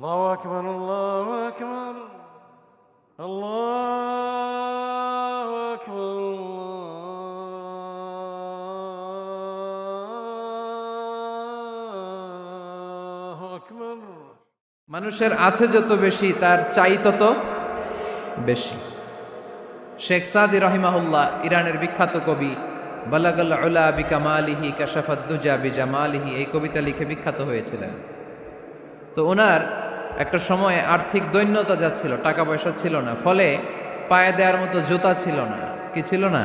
আল্লাহু আকবার, আল্লাহু আকবার, আল্লাহু আকবার, আল্লাহু আকবার। মানুষের আছে যত বেশি তার চাই তত বেশি। শেখ সাদি রহিমাহুল্লাহ, ইরানের বিখ্যাত কবি, বালাগাল উলা বিকামালিহি কাশাফাদ দুজা বিজামালিহি, এই কবিতা লিখে বিখ্যাত হয়েছিলেন। তো ওনার একটা সময়ে আর্থিক দৈন্যতা যাচ্ছিল, টাকা পয়সা ছিল না, ফলে পায়ে দেওয়ার মতো জুতা ছিল না। কি ছিল না?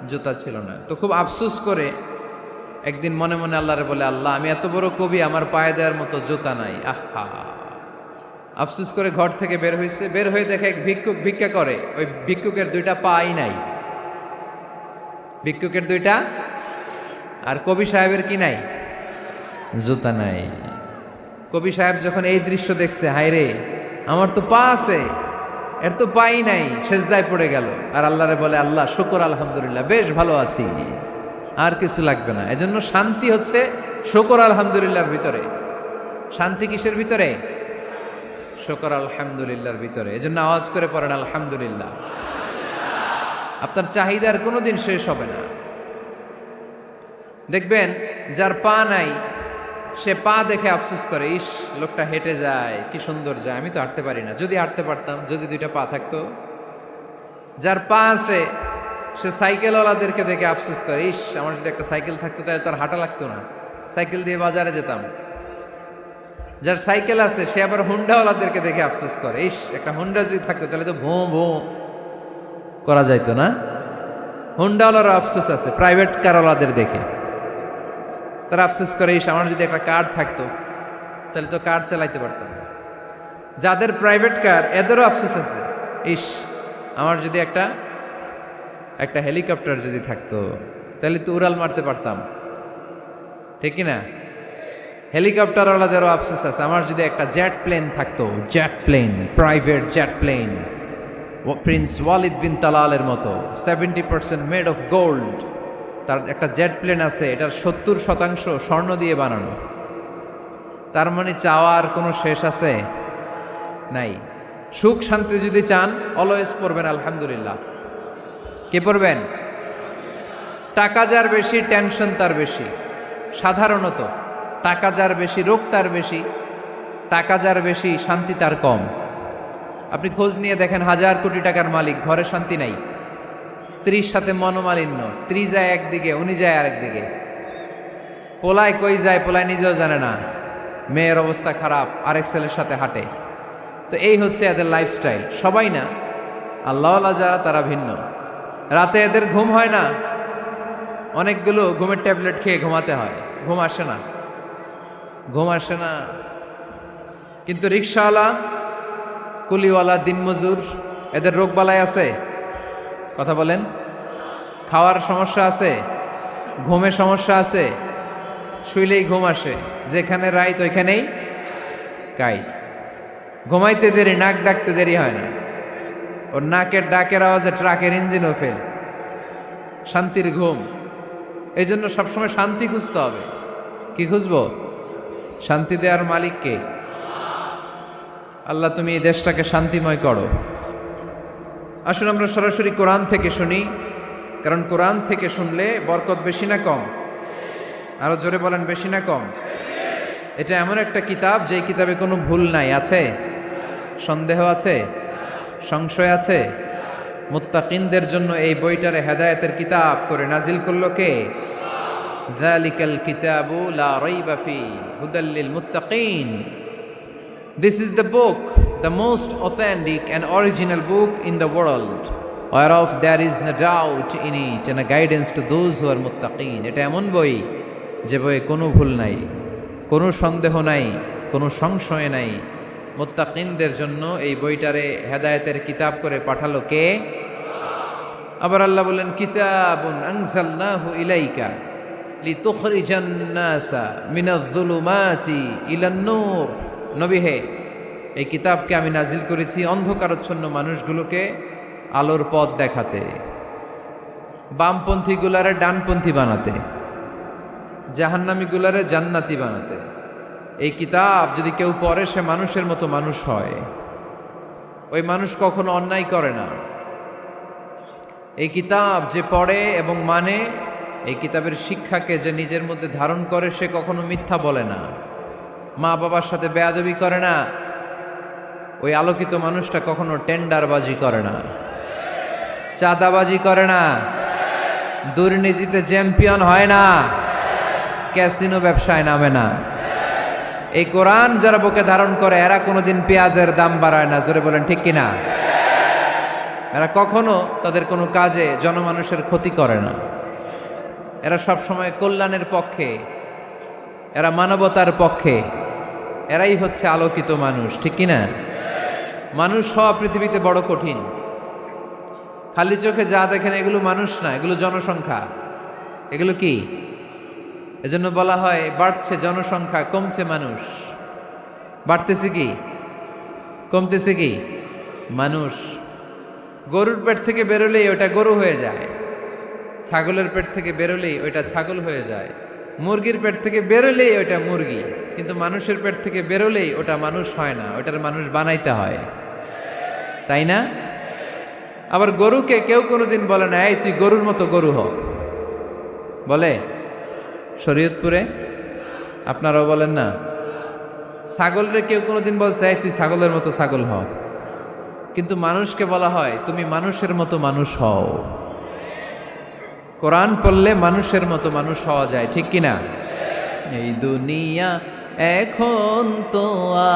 জুতা ছিল না। তো খুব আফসোস করে একদিন মনে মনে আল্লাহরে বলে, আল্লাহ আমি এত বড় কবি, আমার পায়ে দেওয়ার মতো জুতা নাই। আহা, আফসোস করে ঘর থেকে বের হয়েছে। বের হয়ে দেখে এক ভিক্ষুক ভিক্ষা করে। ওই ভিক্ষুকের দুইটা পাই নাই, ভিক্ষুকের দুইটা, আর কবি সাহেবের কি নাই? জুতা নাই। কবি সাহেব যখন এই দৃশ্য দেখছে, হায় রে, আমার তো পা আছে, এর তো পাই নাই, সেজদায় পড়ে গেল। আর আল্লাহরে বলে, আল্লাহ শুকর আলহামদুলিল্লাহ, বেশ ভালো আছি, আর কিছু লাগবে না। এজন্য শান্তি হচ্ছে শুকর আলহামদুলিল্লাহর ভিতরে। শান্তি কিসের ভিতরে? শুকর আলহামদুলিল্লাহর ভিতরে। এজন্য আওয়াজ করে পড়েন আলহামদুলিল্লাহ। আপনার চাহিদার কোনোদিন শেষ হবে না। দেখবেন যার পা নাই, সে পা দেখে আফসোস করে, ইস লোকটা হেঁটে যায়, কি সুন্দর যায়, আমি তো হাঁটতে পারি না, যদি হাঁটতে পারতাম, যদি দুইটা পা থাকতো। যার পা আছে সে সাইকেলওয়ালাদেরকে দেখে আফসোস করে, ইস আমার যদি একটা সাইকেল থাকতো তাহলে তার হাঁটা লাগতো না, সাইকেল দিয়ে বাজারে যেতাম। যার সাইকেল আছে সে আবার হুন্ডাওয়ালাদেরকে দেখে আফসোস করে, ইস একটা হুন্ডা যদি থাকতো তাহলে তো ভোঁ ভোঁ করা যাইতো না। হুন্ডাওয়ালারও আফসোস আছে প্রাইভেট কারওয়ালাদের দেখে, তারা আফসোস করে, ইস আমার যদি একটা কার থাকতো তাহলে তো কার চালাইতে পারতাম। যাদের প্রাইভেট কার এদেরও আফসোস আছে, ইস আমার যদি একটা হেলিকপ্টার যদি থাকতো তাহলে তো উড়াল মারতে পারতাম, ঠিক কিনা? হেলিকপ্টারওয়ালাদেরও আফসোস আছে, আমার যদি একটা জেট প্লেন থাকতো, jet plane, private jet plane, prince Walid bin তালালের মতো 70% মেড অফ গোল্ড, তার একটা জেট প্লেন আছে, এটার 70% স্বর্ণ দিয়ে বানানো। তার মানে চাওয়ার কোনো শেষ আছে? নাই। সুখ শান্তি যদি চান, অলওয়েজ পড়বেন আলহামদুলিল্লাহ। কে পড়বেন? টাকা যার বেশি, টেনশন তার বেশি। সাধারণত টাকা যার বেশি, রোগ তার বেশি। টাকা যার বেশি, শান্তি তার কম। আপনি খোঁজ নিয়ে দেখেন, 1000 কোটি টাকার মালিক, ঘরে শান্তি নাই। স্ত্রীর সাথে মনোমালিন্য, স্ত্রী যায় একদিকে, উনি যায় আরেকদিকে। পোলায় কই যায়, পোলায় নিজেও জানে না, মেয়ের অবস্থা খারাপ, আরেক ছেলের সাথে হাঁটে। তো এই হচ্ছে এদের লাইফস্টাইল। সবাই না, আল্লাহওয়ালা যারা তারা ভিন্ন। রাতে এদের ঘুম হয় না, অনেকগুলো ঘুমের ট্যাবলেট খেয়ে ঘুমাতে হয়, ঘুম আসে না, ঘুম আসে না। কিন্তু রিক্সাওয়ালা, কুলিওয়ালা, দিনমজুর, এদের রোগ বালাই আছে? কথা বলেন। খাওয়ার সমস্যা আছে, ঘুমের সমস্যা আছে, শুইলেই ঘুম আসে, যেখানে রাইত ওইখানেই কাই। ঘুমাইতে দেরি, নাক ডাকতে দেরি হয় না, ওর নাকের ডাকের আওয়াজে ট্রাকের ইঞ্জিনও ফেল। শান্তির ঘুম। এই জন্য সবসময় শান্তি খুঁজতে হবে। কি খুঁজবো? শান্তি দেওয়ার মালিক কে? আল্লাহ তুমি এই দেশটাকে শান্তিময় করো। আসুন আমরা সরাসরি কোরআন থেকে শুনি, কারণ কোরআন থেকে শুনলে বরকত বেশি না কম? আরো জোরে বলেন, বেশি না কম? এটা এমন একটা কিতাব যে কিতাবে কোনো ভুল নাই। আছে? সন্দেহ আছে? সংশয় আছে? মুত্তাকিনদের জন্য এই বইটারে হেদায়েতের কিতাব করে নাজিল করলো কে? যালিকাল কিতাবু লা রাইবা ফি হুদাল লিল মুত্তাকিন। This is the book, the most authentic and original book in the world, whereof there is no doubt in it, and a guidance to those who are muttaqin. এটা এমন বই যে বইয়ে কোনো ভুল নাই, কোনো সন্দেহ নাই, কোনো সংশয় নাই। মুত্তাকিনদের জন্য এই বইটারে হেদায়েতের কিতাব করে পাঠালো কে? আবার আল্লাহ বলেন, কিতাবুন আনজালনাহু ইলাইকা লিতুখরিজান নাসা মিনাজ-যুলুমাতি ইলান-নূর। নবী হে, এই কিতাবকে আমি নাজিল করেছি অন্ধকারচ্ছন্ন মানুষগুলোকে আলোর পথ দেখাতে, বামপন্থী গুলারে ডানপন্থী বানাতে, জাহান্নামী গুলারে জান্নাতি বানাতে, এই কিতাব যদি কেউ পড়ে সে মানুষের মতো মানুষ হয়। ওই মানুষ কখনো অন্যায় করে না। এই কিতাব যে পড়ে এবং মানে, এই কিতাবের শিক্ষাকে যে নিজের মধ্যে ধারণ করে, সে কখনো মিথ্যা বলে না, মা বাবার সাথে বেয়াদবি করে না। ওই আলোকিত মানুষটা কখনো টেন্ডারবাজি করে না, চাঁদাবাজি করে না, দুর্নীতিতে চ্যাম্পিয়ন হয় না, ক্যাসিনো ব্যবসায় নামে না। এই কোরআন যারা বুকে ধারণ করে এরা কোনোদিন পেঁয়াজের দাম বাড়ায় না। জোরে বলেন ঠিক কিনা? এরা কখনো তাদের কোনো কাজে জনমানুষের ক্ষতি করে না। এরা সব সময় কল্যাণের পক্ষে, এরা মানবতার পক্ষে। এরাই হচ্ছে আলোকিত মানুষ, ঠিক কিনা? মানুষ হওয়া পৃথিবীতে বড় কঠিন। খালি চোখে যা দেখেন এগুলো মানুষ না, এগুলো জনসংখ্যা। এগুলো কি? এজন্য বলা হয় বাড়ছে জনসংখ্যা, কমছে মানুষ। বাড়তেছে কি, কমতেছে কি? মানুষ। গরুর পেট থেকে বেরোলেই ওটা গরু হয়ে যায়, ছাগলের পেট থেকে বেরোলেই ওইটা ছাগল হয়ে যায়, মুরগির পেট থেকে বেরোলেই ওইটা মুরগি। কিন্তু মানুষের পেট থেকে বেরোলেই ওটা মানুষ হয় না, ওটার মানুষ বানাইতে হয়, তাই না? আবার গরুকে কেউ কোনোদিন বলে না এই তুই গরুর মতো গরু হ, বলে? শরীয়তপুরে আপনারাও বলেন না? ছাগলরে কেউ কোনোদিন বলছে এই তুই ছাগলের মতো ছাগল হ, কিন্তু মানুষকে বলা হয় তুমি মানুষের মতো মানুষ হও। কোরআন পড়লে মানুষের মতো মানুষ হওয়া যায়, ঠিক কিনা? এই দুনিয়া এখন তো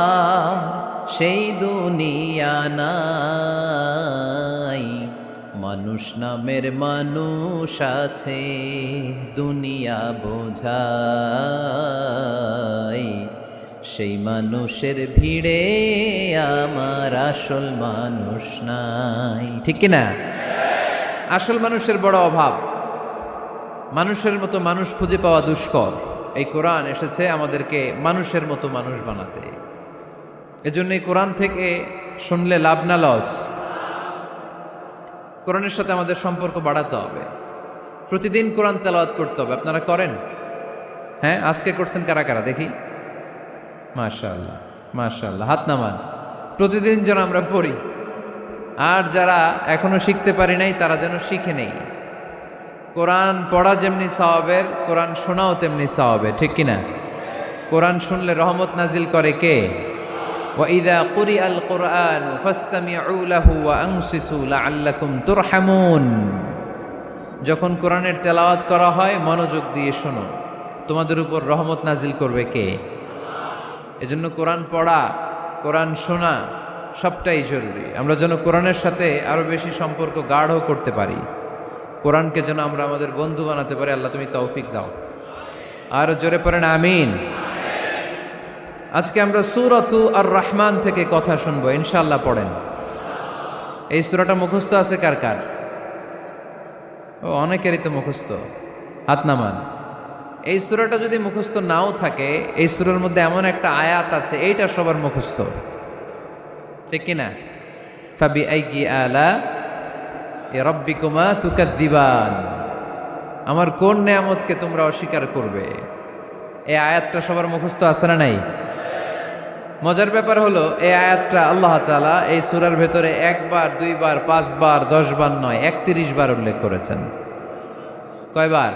আর সেই দুনিয়া নাই, মানুষ নামের মানুষ আছে দুনিয়া বোঝাই, সেই মানুষের ভিড়ে আমার আসল মানুষ নাই, ঠিক কিনা? আসল মানুষের বড় অভাব, মানুষের মতো মানুষ খুঁজে পাওয়া দুষ্কর। এই কোরআন এসেছে আমাদেরকে মানুষের মতো মানুষ বানাতে। এজন্য এই কোরআন থেকে শুনলে লাভ না লস? কোরআনের সাথে আমাদের সম্পর্ক বাড়াতে হবে। প্রতিদিন কোরআন তেলাওয়াত করতে হবে। আপনারা করেন? হ্যাঁ, আজকে করছেন কারা কারা দেখি? মাশাআল্লাহ, মাশাআল্লাহ, হাত নামান। প্রতিদিন যেন আমরা পড়ি, আর যারা এখনো শিখতে পারি নাই তারা যেন শিখে নেই। কোরআন পড়া যেমনি সওয়াবের, কোরআন শোনাও তেমনি সওয়াবের, ঠিক কিনা? কোরআন শুনলে রহমত নাজিল করে কে? وَإِذَا قُرِئَ الْقُرْآنُ فَاسْتَمِعُوا لَهُ وَأَنصِتُوا لَعَلَّكُمْ تُرْحَمُونَ। যখন কোরআনের তেলাওয়াত করা হয় মনোযোগ দিয়ে শোনো, তোমাদের উপর রহমত নাজিল করবে কে? এজন্য কোরআন পড়া, কোরআন শোনা সবটাই জরুরি। আমরা যেন কোরআনের সাথে আরো বেশি সম্পর্ক গাঢ় করতে পারি, কোরআনকে যেন আমরা আমাদের বন্ধু বানাতে পারি। আল্লাহ তুমি তৌফিক দাও। আর জোরে পড়েন আমিন। আজকে আমরা সূরাতু আর রহমান থেকে কথা শুনবো ইনশাআল্লাহ। পড়েন। এই সূরাটা মুখস্থ আছে কার কার? ও, অনেকেরই তো মুখস্থ, হাত নামান। এই সূরাটা যদি মুখস্থ নাও থাকে, এই সূরার মধ্যে এমন একটা আয়াত আছে এইটা সবার মুখস্থ, ঠিক কিনা? ফাবি আইয়ি আলা রাব্বিকুমা তুকাদ্দিবান, আমার কোন নেয়ামতকে তোমরা অস্বীকার করবে? এই আয়াতটা সবার মুখস্থ আছে না নাই? মজার ব্যাপার হলো এই আয়াতটা আল্লাহ তাআলা এই সূরার ভেতরে একবার, দুইবার, 5 বার, 10 বার নয়, 31 বার উল্লেখ করেছেন। কয়বার?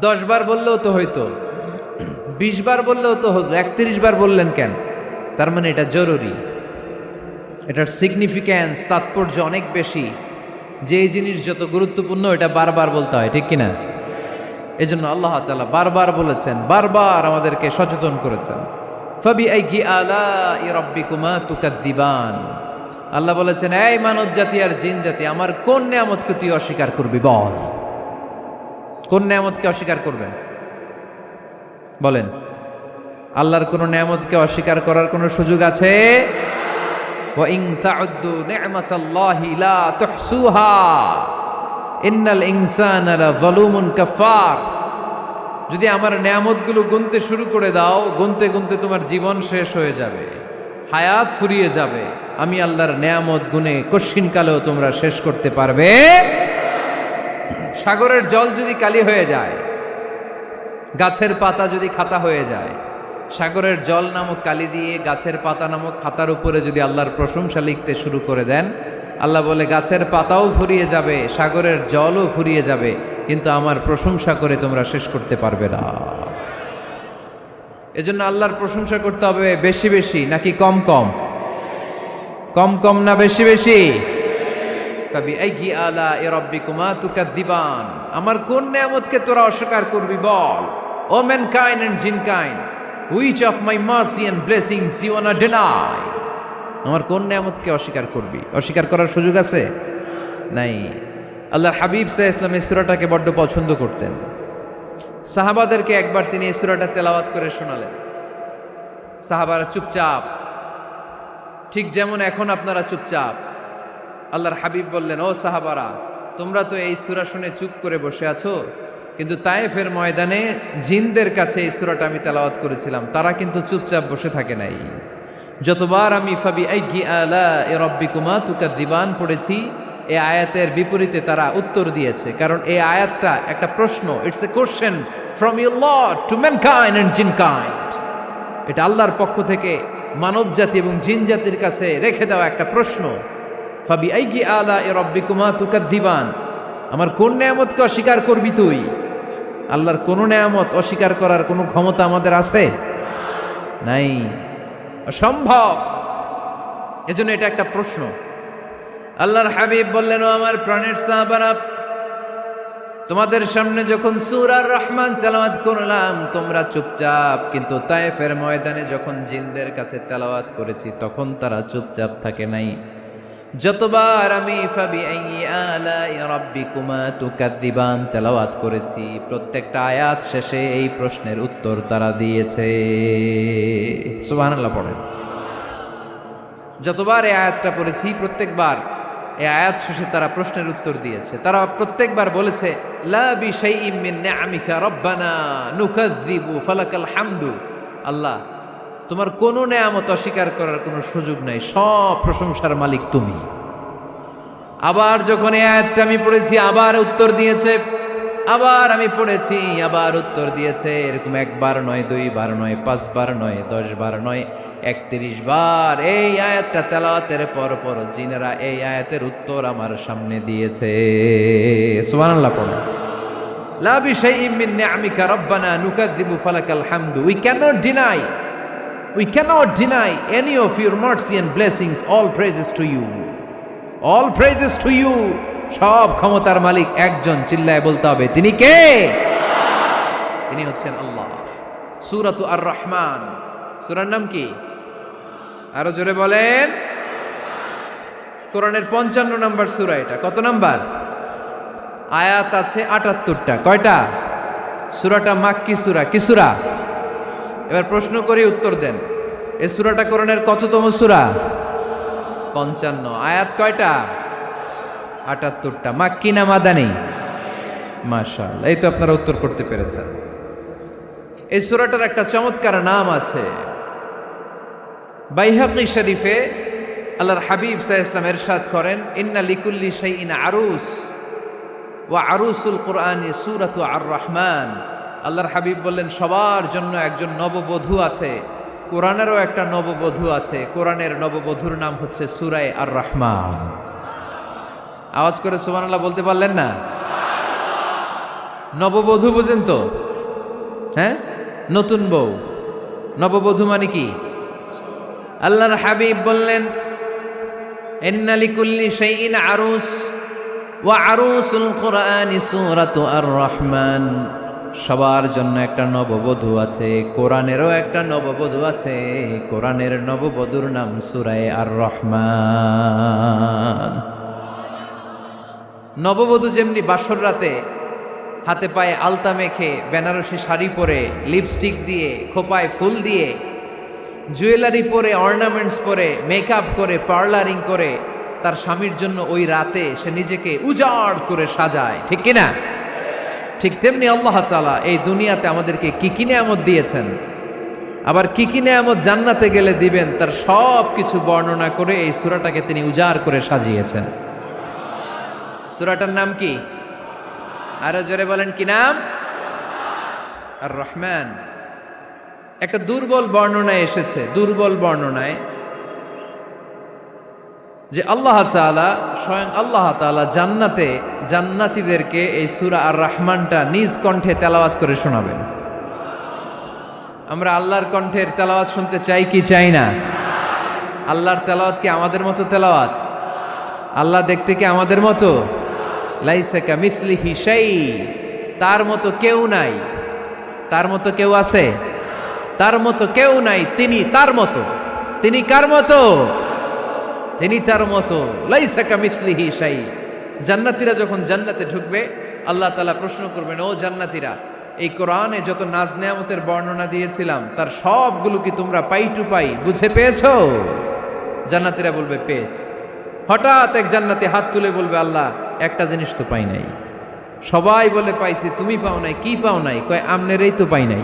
10 বার বললেও তো হইতো, 20 বার বললেও তো হতো, 31 বার বললেন কেন? তার মানে এটা জরুরি, এটার সিগনিফিক্যান্স, তাৎপর্য অনেক বেশি। যে জিনিস যত গুরুত্বপূর্ণ এটা বারবার বলতে হয়, ঠিক কিনা? এজন্য আল্লাহ তাআলা বারবার বলেছেন, বারবার আমাদেরকে সচেতন করেছেন। ফাবি আইয়ি আলাই রাব্বিকুমা তুকাদ্দিবান, আল্লাহ বলেছেন এই মানব জাতি আর জিন জাতি, আমার কোন নেয়ামতকে তুই অস্বীকার করবি? বল, কোন নেয়ামতকে অস্বীকার করবেন? বলেন। আল্লাহর কোন নেয়ামতকে অস্বীকার করার কোন সুযোগ আছে? ওয়া ইন তাউদ্দু নি'মাতাল্লাহি লা তুহসুহা ইন্নাল ইনসানা লাযালুমুন কাফার। যদি আমার নেয়ামতগুলো গুনতে শুরু করে দাও, গুনতে গুনতে তোমার জীবন শেষ হয়ে যাবে, হায়াত ফুরিয়ে যাবে। আমি আল্লাহর নেয়ামত গুনে কশিনকালেও তোমরা শেষ করতে পারবে। সাগরের জল যদি কালি হয়ে যায়, গাছের পাতা যদি খাতা হয়ে যায়, সাগরের জল নামক কালি দিয়ে গাছের পাতা নামক খাতার উপরে যদি আল্লাহর প্রশংসা লিখতে শুরু করে দেন, আল্লাহ বলে গাছের পাতাও ফুরিয়ে যাবে, সাগরের জলও ফুরিয়ে যাবে, কিন্তু আমার প্রশংসা করে তোমরা শেষ করতে পারবে না। এজন্য আল্লাহর প্রশংসা করতে হবে বেশি বেশি নাকি কম কম? কম কম না বেশি বেশি? ফাবিআইয়ি আলাኢ রাব্বিকুমা তুকাযযিবান, আমার কোন নেয়ামতকে তোরা অস্বীকার করবি বল। ও mankind and jinnkind, which of my mercy and blessings you want deny? আমার কোন নেয়ামতকে অস্বীকার করবি? অস্বীকার করার সুযোগ আছে? নাই। আল্লাহর হাবিব সাল্লাল্লাহু আলাইহি ওয়াসাল্লাম এই সূরাটাকে বড্ড পছন্দ করতেন। সাহাবাদেরকে একবার তিনি এই সূরাটা তেলাওয়াত করে শোনালেন। সাহাবারা চুপচাপ, ঠিক যেমন এখন আপনারা চুপচাপ। আল্লাহর হাবিব বললেন, ও সাহাবারা, তোমরা তো এই সূরা শুনে চুপ করে বসে আছো, কিন্তু তায়েফের ময়দানে জিনদের কাছে এই সূরাটা আমি তেলাওয়াত করেছিলাম, তারা কিন্তু চুপচাপ বসে থাকে নাই। যতবার আমি ফাবিআইয়ি আলাኢ রাব্বিকুমা তুকাযযিবান পড়েছি, এই আয়াতের বিপরীতে তারা উত্তর দিয়েছে, কারণ এই আয়াতটা একটা প্রশ্ন। It's a question from your lord to mankind and jinnkind. এটা আল্লাহর পক্ষ থেকে মানব জাতি এবং জিন জাতির কাছে রেখে দেওয়া একটা প্রশ্ন। ফাবিআইয়ি আলাኢ রাব্বিকুমা তুকাযযিবান, আমার কোন নেয়ামতকে অস্বীকার করবি তুই? আল্লাহর কোন নেয়ামত অস্বীকার করার কোনো ক্ষমতা আমাদের আছে? নাই, অসম্ভব। এজন্য এটা একটা প্রশ্ন। আল্লাহর হাবিব বললেন, ও আমার প্রাণের সাহাবারা, তোমাদের সামনে যখন সূরা আর রহমান তেলাওয়াত করলাম তোমরা চুপচাপ, কিন্তু তায়েফের ময়দানে যখন জিনদের কাছে তেলাওয়াত করেছি তখন তারা চুপচাপ থাকে নাই। যতবার আমি ফাবিআইয়ি আলাኢ রাব্বিকুমা তুকাযযিবান তেলাওয়াত করেছি, প্রত্যেকটা আয়াত শেষে এই প্রশ্নের উত্তর তারা দিয়েছে। সুবহানাল্লাহ পড়েন। যতবার এই আয়াতটা পড়েছি প্রত্যেকবার এই আয়াত শেষে তারা প্রশ্নের উত্তর দিয়েছে। তারা প্রত্যেকবার বলেছে, লা বিশাইইম মিন নিআমিকা রাব্বানা নুকাযযিবু ফালাকাল হামদু। আল্লাহ, তোমার কোনো নেয়ামত অস্বীকার করার কোনো সুযোগ নাই, সব প্রশংসার মালিক তুমি। আবার যখন এই আয়াতটা আমি পড়েছি আবার উত্তর দিয়েছে, আবার আমি পড়েছি আবার উত্তর দিয়েছে। এরকম একবার নয়, দুইবার নয়, 5 বার নয়, 10 বার নয়, 31 বার এই আয়াতটা তেলাওয়াতের পর পর জিনেরা এই আয়াতের উত্তর আমার সামনে দিয়েছে। সুবহানাল্লাহ পড়ো। লা বিশাইইম মিন নিআমিকা রাব্বানা নুকাযযিবু ফালাকাল হামদু। We cannot deny any of your mercy and blessings. All praises to you. All praises to you. সব ক্ষমতার মালিক একজন, চিল্লায় বলতে হবে, তিনি কে? তিনি হচ্ছেন আল্লাহ। সূরাতু আর রহমান, সূরার নাম কি? আরো জোরে বলেন। কোরআনের 55 নম্বর সূরা এটা। কত নাম্বার? আয়াত আছে 78টা। কয়টা? সূরাটা মাক্কি সূরা। কি সূরা? এবার প্রশ্ন করি, উত্তর দেন। এই সূরাটা কোরআনের কততম সূরা? 55। আয়াত কয়টা? 78টা। মাক্কি না মাদানী? মাশাআল্লাহ, এই তো আপনারা উত্তর করতে পেরেছেন। এই সূরাটার একটা চমৎকার নাম আছে। বাইহাকী শরীফে আল্লাহর হাবিব সাল্লাল্লাহু আলাইহি ওয়াসাল্লাম ইরশাদ করেন, ইন্না লিকুল্লি শাইইন আরুস ওয়া আরুসুল কুরআনি সূরাতু আর রহমান। আল্লাহর হাবিব বললেন, সবার জন্য একজন নববধূ আছে, কোরআনেরও একটা নববধূ আছে। কোরআনের নববধূর নাম হচ্ছে সূরা আর রহমান। আওয়াজ করে সুবহানাল্লাহ বলতে পারলেন না? নববধূ বুঝেন তো? হ্যাঁ, নতুন বউ। নববধূ মানে কি? আল্লাহর হাবিব বললেন, ইন্না লিকুল্লি শাইইন আরুস ওয়া আরুসুল কুরআনি সূরাতু আর রহমান। সবার জন্য একটা নববধূ আছে, কোরআনেরও একটা নববধূ আছে। কোরআনের নববধূর নাম সূরা আর রহমান। নববধূ যেমনি বাসর রাতে হাতে পায়ে আলতা মেখে, বেনারসি শাড়ি পরে, লিপস্টিক দিয়ে, খোপায় ফুল দিয়ে, জুয়েলারি পরে, অর্নামেন্টস পরে, মেকআপ করে, পার্লারিং করে তার স্বামীর জন্য ওই রাতে সে নিজেকে উজাড় করে সাজায়, ঠিক কিনা? ঠিক তেমনি আল্লাহ তাআলা এই দুনিয়াতে আমাদেরকে কি কি নেয়ামত দিয়েছেন, আবার কি কি নেয়ামত জান্নাতে গেলে দিবেন, তার সব কিছু বর্ণনা করে এই সূরাটাকে তিনি উজাড় করে সাজিয়েছেন। সূরাটার নাম কি? আরো জোরে বলেন, কি নাম? আর রহমান। একটা দুর্বল বর্ণনায় এসেছে, দুর্বল বর্ণনায় যে আল্লাহ তাআলা, স্বয়ং আল্লাহ তাআলা জান্নাতে জান্নাতীদেরকে এই সূরা আর রহমানটা নিজ কণ্ঠে তেলাওয়াত করে শোনাবেন। আমরা আল্লাহর কণ্ঠের তেলাওয়াত শুনতে চাই কি চাই না? আল্লাহর তেলাওয়াত কি আমাদের মতো তেলাওয়াত? আল্লাহ দেখতে কি আমাদের মতো? লাইসা কামিসলিহি শাই, তার মতো কেউ নাই। তার মতো কেউ আছে? তার মতো কেউ নাই। তিনি তার মতো। তিনি কার মতো? তিনি তার মতো। লাইসা কামিসলিহি শাই। জান্নাতীরা যখন জান্নাতে ঢুকবে, আল্লাহ তাআলা প্রশ্ন করবেন, ও জান্নাতীরা, এই কোরআনে যত নাজ নেয়ামতের বর্ণনা দিয়েছিলাম তার সবগুলো কি তোমরা পাই টু পাই বুঝে পেয়েছো? জান্নাতীরা বলবে পেয়েছি। হঠাৎ এক জান্নাতি হাত তুলে বলবে, আল্লাহ একটা জিনিস তো পাই নাই। সবাই বলে পাইছি, তুমি পাও নাই। কি পাও নাই? কয় আমনেরই তো পাই নাই।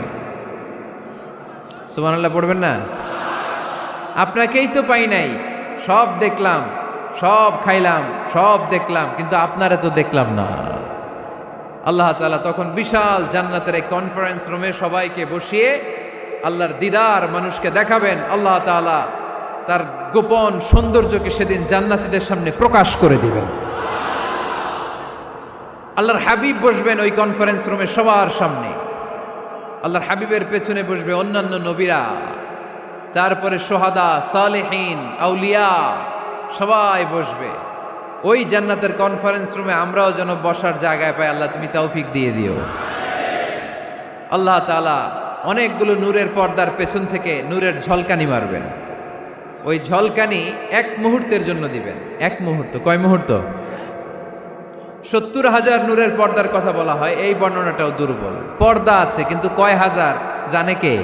সুবহানাল্লাহ পড়বেন না? আপনাকেই তো পাই নাই। সব দেখলাম, সব খাইলাম, সব দেখলাম, কিন্তু আপনারে তো দেখলাম না। আল্লাহ তাআলা তখন বিশাল জান্নাতের এক কনফারেন্স রুমে সবাইকে বসিয়ে আল্লাহর দিদার মানুষকে দেখাবেন। আল্লাহ তাআলা তার গোপন সৌন্দর্যকে সেদিন জান্নাতীদের সামনে প্রকাশ করে দিবেন। আল্লাহর হাবিব বসবেন ওই কনফারেন্স রুমে সবার সামনে। আল্লাহর হাবিবের পেছনে বসবে অন্যান্য নবীরা, তারপরে সোহাদা, সালেহীন, আউলিয়া সবাই বসবে। ওই জান্নাতের কনফারেন্স রুমে আমরাও যেন বসার জায়গায় পাই, আল্লাহ তুমি তৌফিক দিয়ে দিও। আল্লাহ তাআলা অনেকগুলো নূরের পর্দার পেছন থেকে নূরের ঝলকানি মারবেন। ওই ঝলকানি এক মুহূর্তের জন্য দিবেন। এক মুহূর্ত। কয় মুহূর্ত? 70,000 নূরের পর্দার কথা বলা হয়। এই বর্ণনাটাও দুর্বল। পর্দা আছে কিন্তু কয় হাজার জানে কে?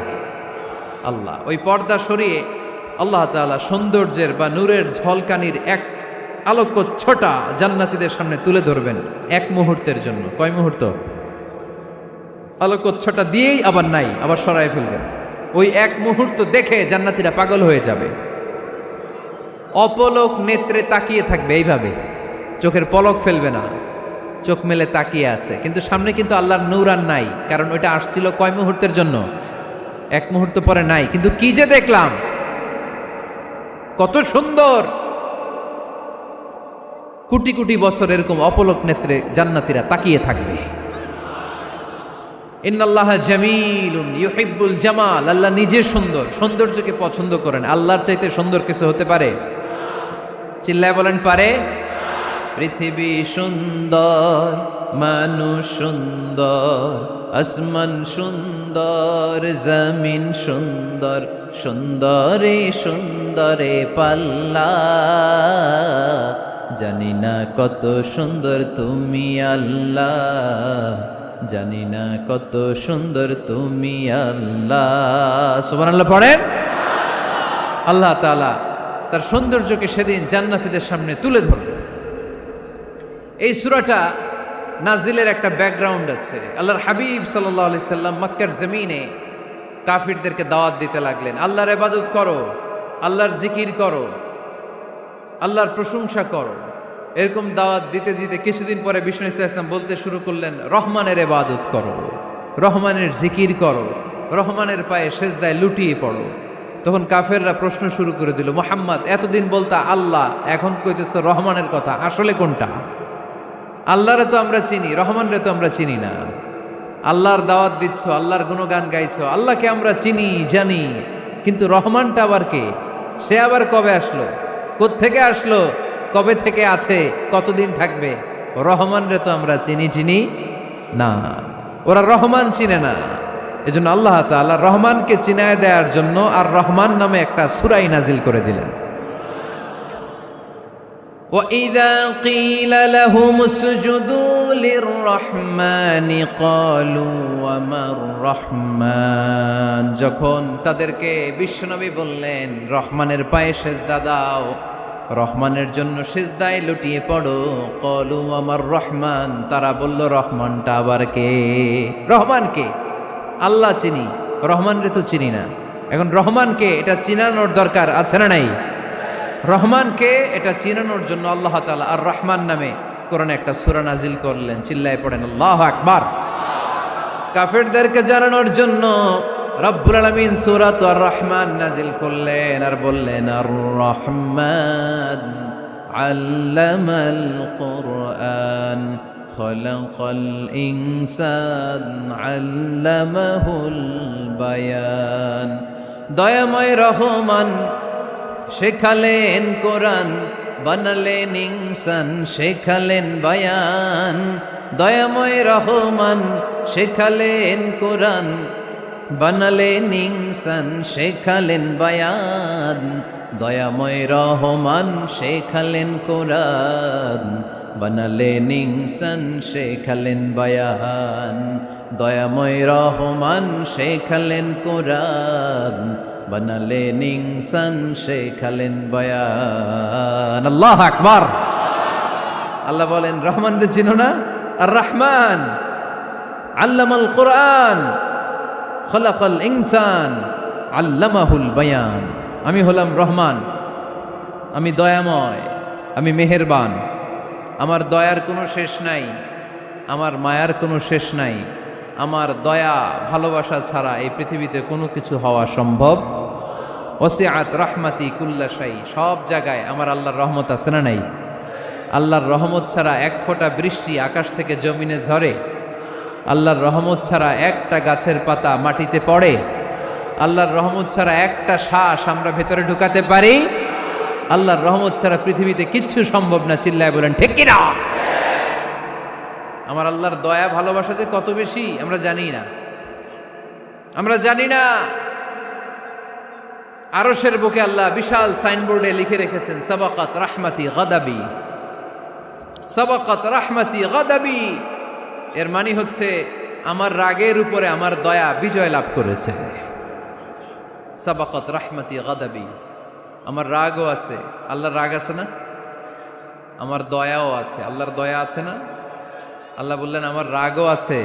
আল্লাহ। ওই পর্দা সরিয়ে আল্লাহ তাআলা সৌন্দর্যের বা নূরের ঝলকানির এক আলোকচ্ছটা জান্নাতীদের সামনে তুলে ধরবেন এক মুহূর্তের জন্য। কয় মুহূর্ত? আলোকচ্ছটা দিয়েই আবার নাই, আবার সরায় ফেলবেন। ওই এক মুহূর্ত দেখে জান্নাতীরা পাগল হয়ে যাবে, অপলক নেত্রে তাকিয়ে থাকবে। এইভাবে চোখের পলক ফেলবে না, চোখ মেলে তাকিয়ে আছে। কিন্তু সামনে কিন্তু আল্লাহর নূর আর নাই, কারণ ওইটা আসছিল কয় মুহূর্তের জন্য? এক মুহূর্ত পরে নাই। কিন্তু কি যে দেখলাম, কত সুন্দর! কোটি কোটি বছর এরকম অপলক নেত্রে জান্নাতীরা তাকিয়ে থাকবে। ইন্নাল্লাহা জামিলুন ইউহিব্বুল জামাল। আল্লাহ নিজে সুন্দর, সৌন্দর্যকে পছন্দ করেন। আল্লাহর চাইতে সুন্দর কিছু হতে পারে? চিল্লায় বলেন পারে? পৃথিবী সুন্দর, মানুষ সুন্দর, আসমান সুন্দর, জমিন সুন্দর, সুন্দরে সুন্দরে পাল্লা। জানি না কত সুন্দর তুমি আল্লাহ, জানি না কত সুন্দর তুমি আল্লাহ। সুবহানাল্লাহ পড়েন। আল্লাহ তাআলা তার সৌন্দর্যকে সেদিন জান্নাতীদের সামনে তুলে ধরবে। এই সূরাটা নাজিলের একটা ব্যাকগ্রাউন্ড আছে। আল্লাহর হাবিব সাল্লাল্লাহু আলাইহি সাল্লাম মক্কার জমিনে কাফিরদেরকে দাওয়াত দিতে লাগলেন, আল্লাহর ইবাদত করো, আল্লাহর জিকির করো, আল্লাহর প্রশংসা করো। এরকম দাওয়াত দিতে দিতে কিছুদিন পরে বিষ্ণু সাল্লাল্লাহু আলাইহি সাল্লাম বলতে শুরু করলেন, রহমানের ইবাদত করো, রহমানের জিকির করো, রহমানের পায়ে সেজদায় লুটিয়ে পড়ো। তখন কাফেররা প্রশ্ন শুরু করে দিল, মুহাম্মদ এতদিন বলতা আল্লাহ, এখন কইতেছো রহমানের কথা, আসলে কোনটা? আল্লাহরে তো আমরা চিনি, রহমানরে তো আমরা চিনি না। আল্লাহর দাওয়াত দিচ্ছ, আল্লাহর গুণগান গাইছো, আল্লাহকে আমরা চিনি জানি, কিন্তু রহমানটা আবার কে? সে আবার কবে আসলো, কোত্থেকে আসলো, কবে থেকে আছে, কতদিন থাকবে? রহমানরে তো আমরা চিনি না। ওরা রহমান চিনে না। এজন্য আল্লাহ তাআলা রহমানকে চিনায় দেওয়ার জন্য আর রহমান নামে একটা সূরাই নাজিল করে দিলেন। وَإِذَا قِيلَ لَهُمُ اسْجُدُوا لِلرَّحْمَنِ قَالُوا وَمَا الرَّحْمَنُ। যখন তাদেরকে বিশ্বনবী বললেন রহমানের পায়ে সেজদা দাও, রহমানের জন্য সেজদায় লুটিয়ে পড়ো, ক্বালু ওয়ামার রহমান, তারা বলল রহমানটা আবার কে? রহমান কে? আল্লাহ চিনি, রহমানরে তো চিনি না। এখন রহমানকে এটা চিনানোর দরকার আছে না নাই? রহমানকে এটা চিনানোর জন্য আল্লাহ তাআলা আর রহমান নামে কোরআনে একটা সূরা নাজিল করলেন। চিল্লায় পড়েন আল্লাহু আকবার। কাফেরদেরকে জানানোর জন্য রব্বুল আলামিন সূরাত আর রহমান নাজিল করলেন আর বললেন আর রহমান আল্লামাল কুরআন খলাকাল ইনসান আল্লামাহুল বায়ান। দয়াময় রহমান শেখালেন কোরআন, বানালেন ইনসান শেখালেন বায়ান। দয়াময় রহমান শেখালেন কোরআন, বানালেন ইনসান শেখালেন বায়ান। দয়াময় রহমান শেখালেন কোরআন, বানালেন ইনসান শেখালেন বায়ান। দয়াময় রহমান শেখালেন কোরআন, বানালেন ইনসান শেখালেন বায়ান। আল্লাহু আকবার। আল্লাহ বলেন রহমান রে চিনো না? আর রহমান আল্লামাল কোরআন খলাকাল ইনসান আল্লামাহুল বায়ান। আমি হলাম রহমান, আমি দয়াময়, আমি মেহেরবান। আমার দয়ার কোনো শেষ নাই, আমার মায়ার কোনো শেষ নাই। আমার দয়া ভালোবাসা ছাড়া এই পৃথিবীতে কোনো কিছু হওয়া সম্ভব। ওসিআত রাহমাতি কুল্লা শাই। সব জায়গায় আমার আল্লাহর রহমত আছে না নাই? আল্লাহর রহমত ছাড়া এক ফোঁটা বৃষ্টি আকাশ থেকে জমিনে ঝরে? আল্লাহর রহমত ছাড়া একটা গাছের পাতা মাটিতে পড়ে? আল্লাহর রহমত ছাড়া একটা শ্বাস আমরা ভেতরে ঢুকাতে পারি? আল্লাহর রহমত ছাড়া পৃথিবীতে কিচ্ছু সম্ভব না। চিল্লায় বলেন ঠিক কিনা? আমার আল্লাহর দয়া ভালোবাসা যে কত বেশি আমরা জানি না, আমরা জানি না। আরশের বুকে আল্লাহ বিশাল সাইনবোর্ডে লিখে রেখেছেন সাবাকাত রাহমাতি গাদাবি, সাবাকাত রাহমাতি গাদাবি। এর মানে হচ্ছে আমার রাগের উপরে আমার দয়া বিজয় লাভ করেছে। সাবাকাত রাহমাতি গাদাবি। আমার রাগও আছে, আল্লাহর রাগ আছে না? আমার দয়াও আছে, আল্লাহর দয়া আছে না? আল্লাহ বললেন আমার রাগও আছে,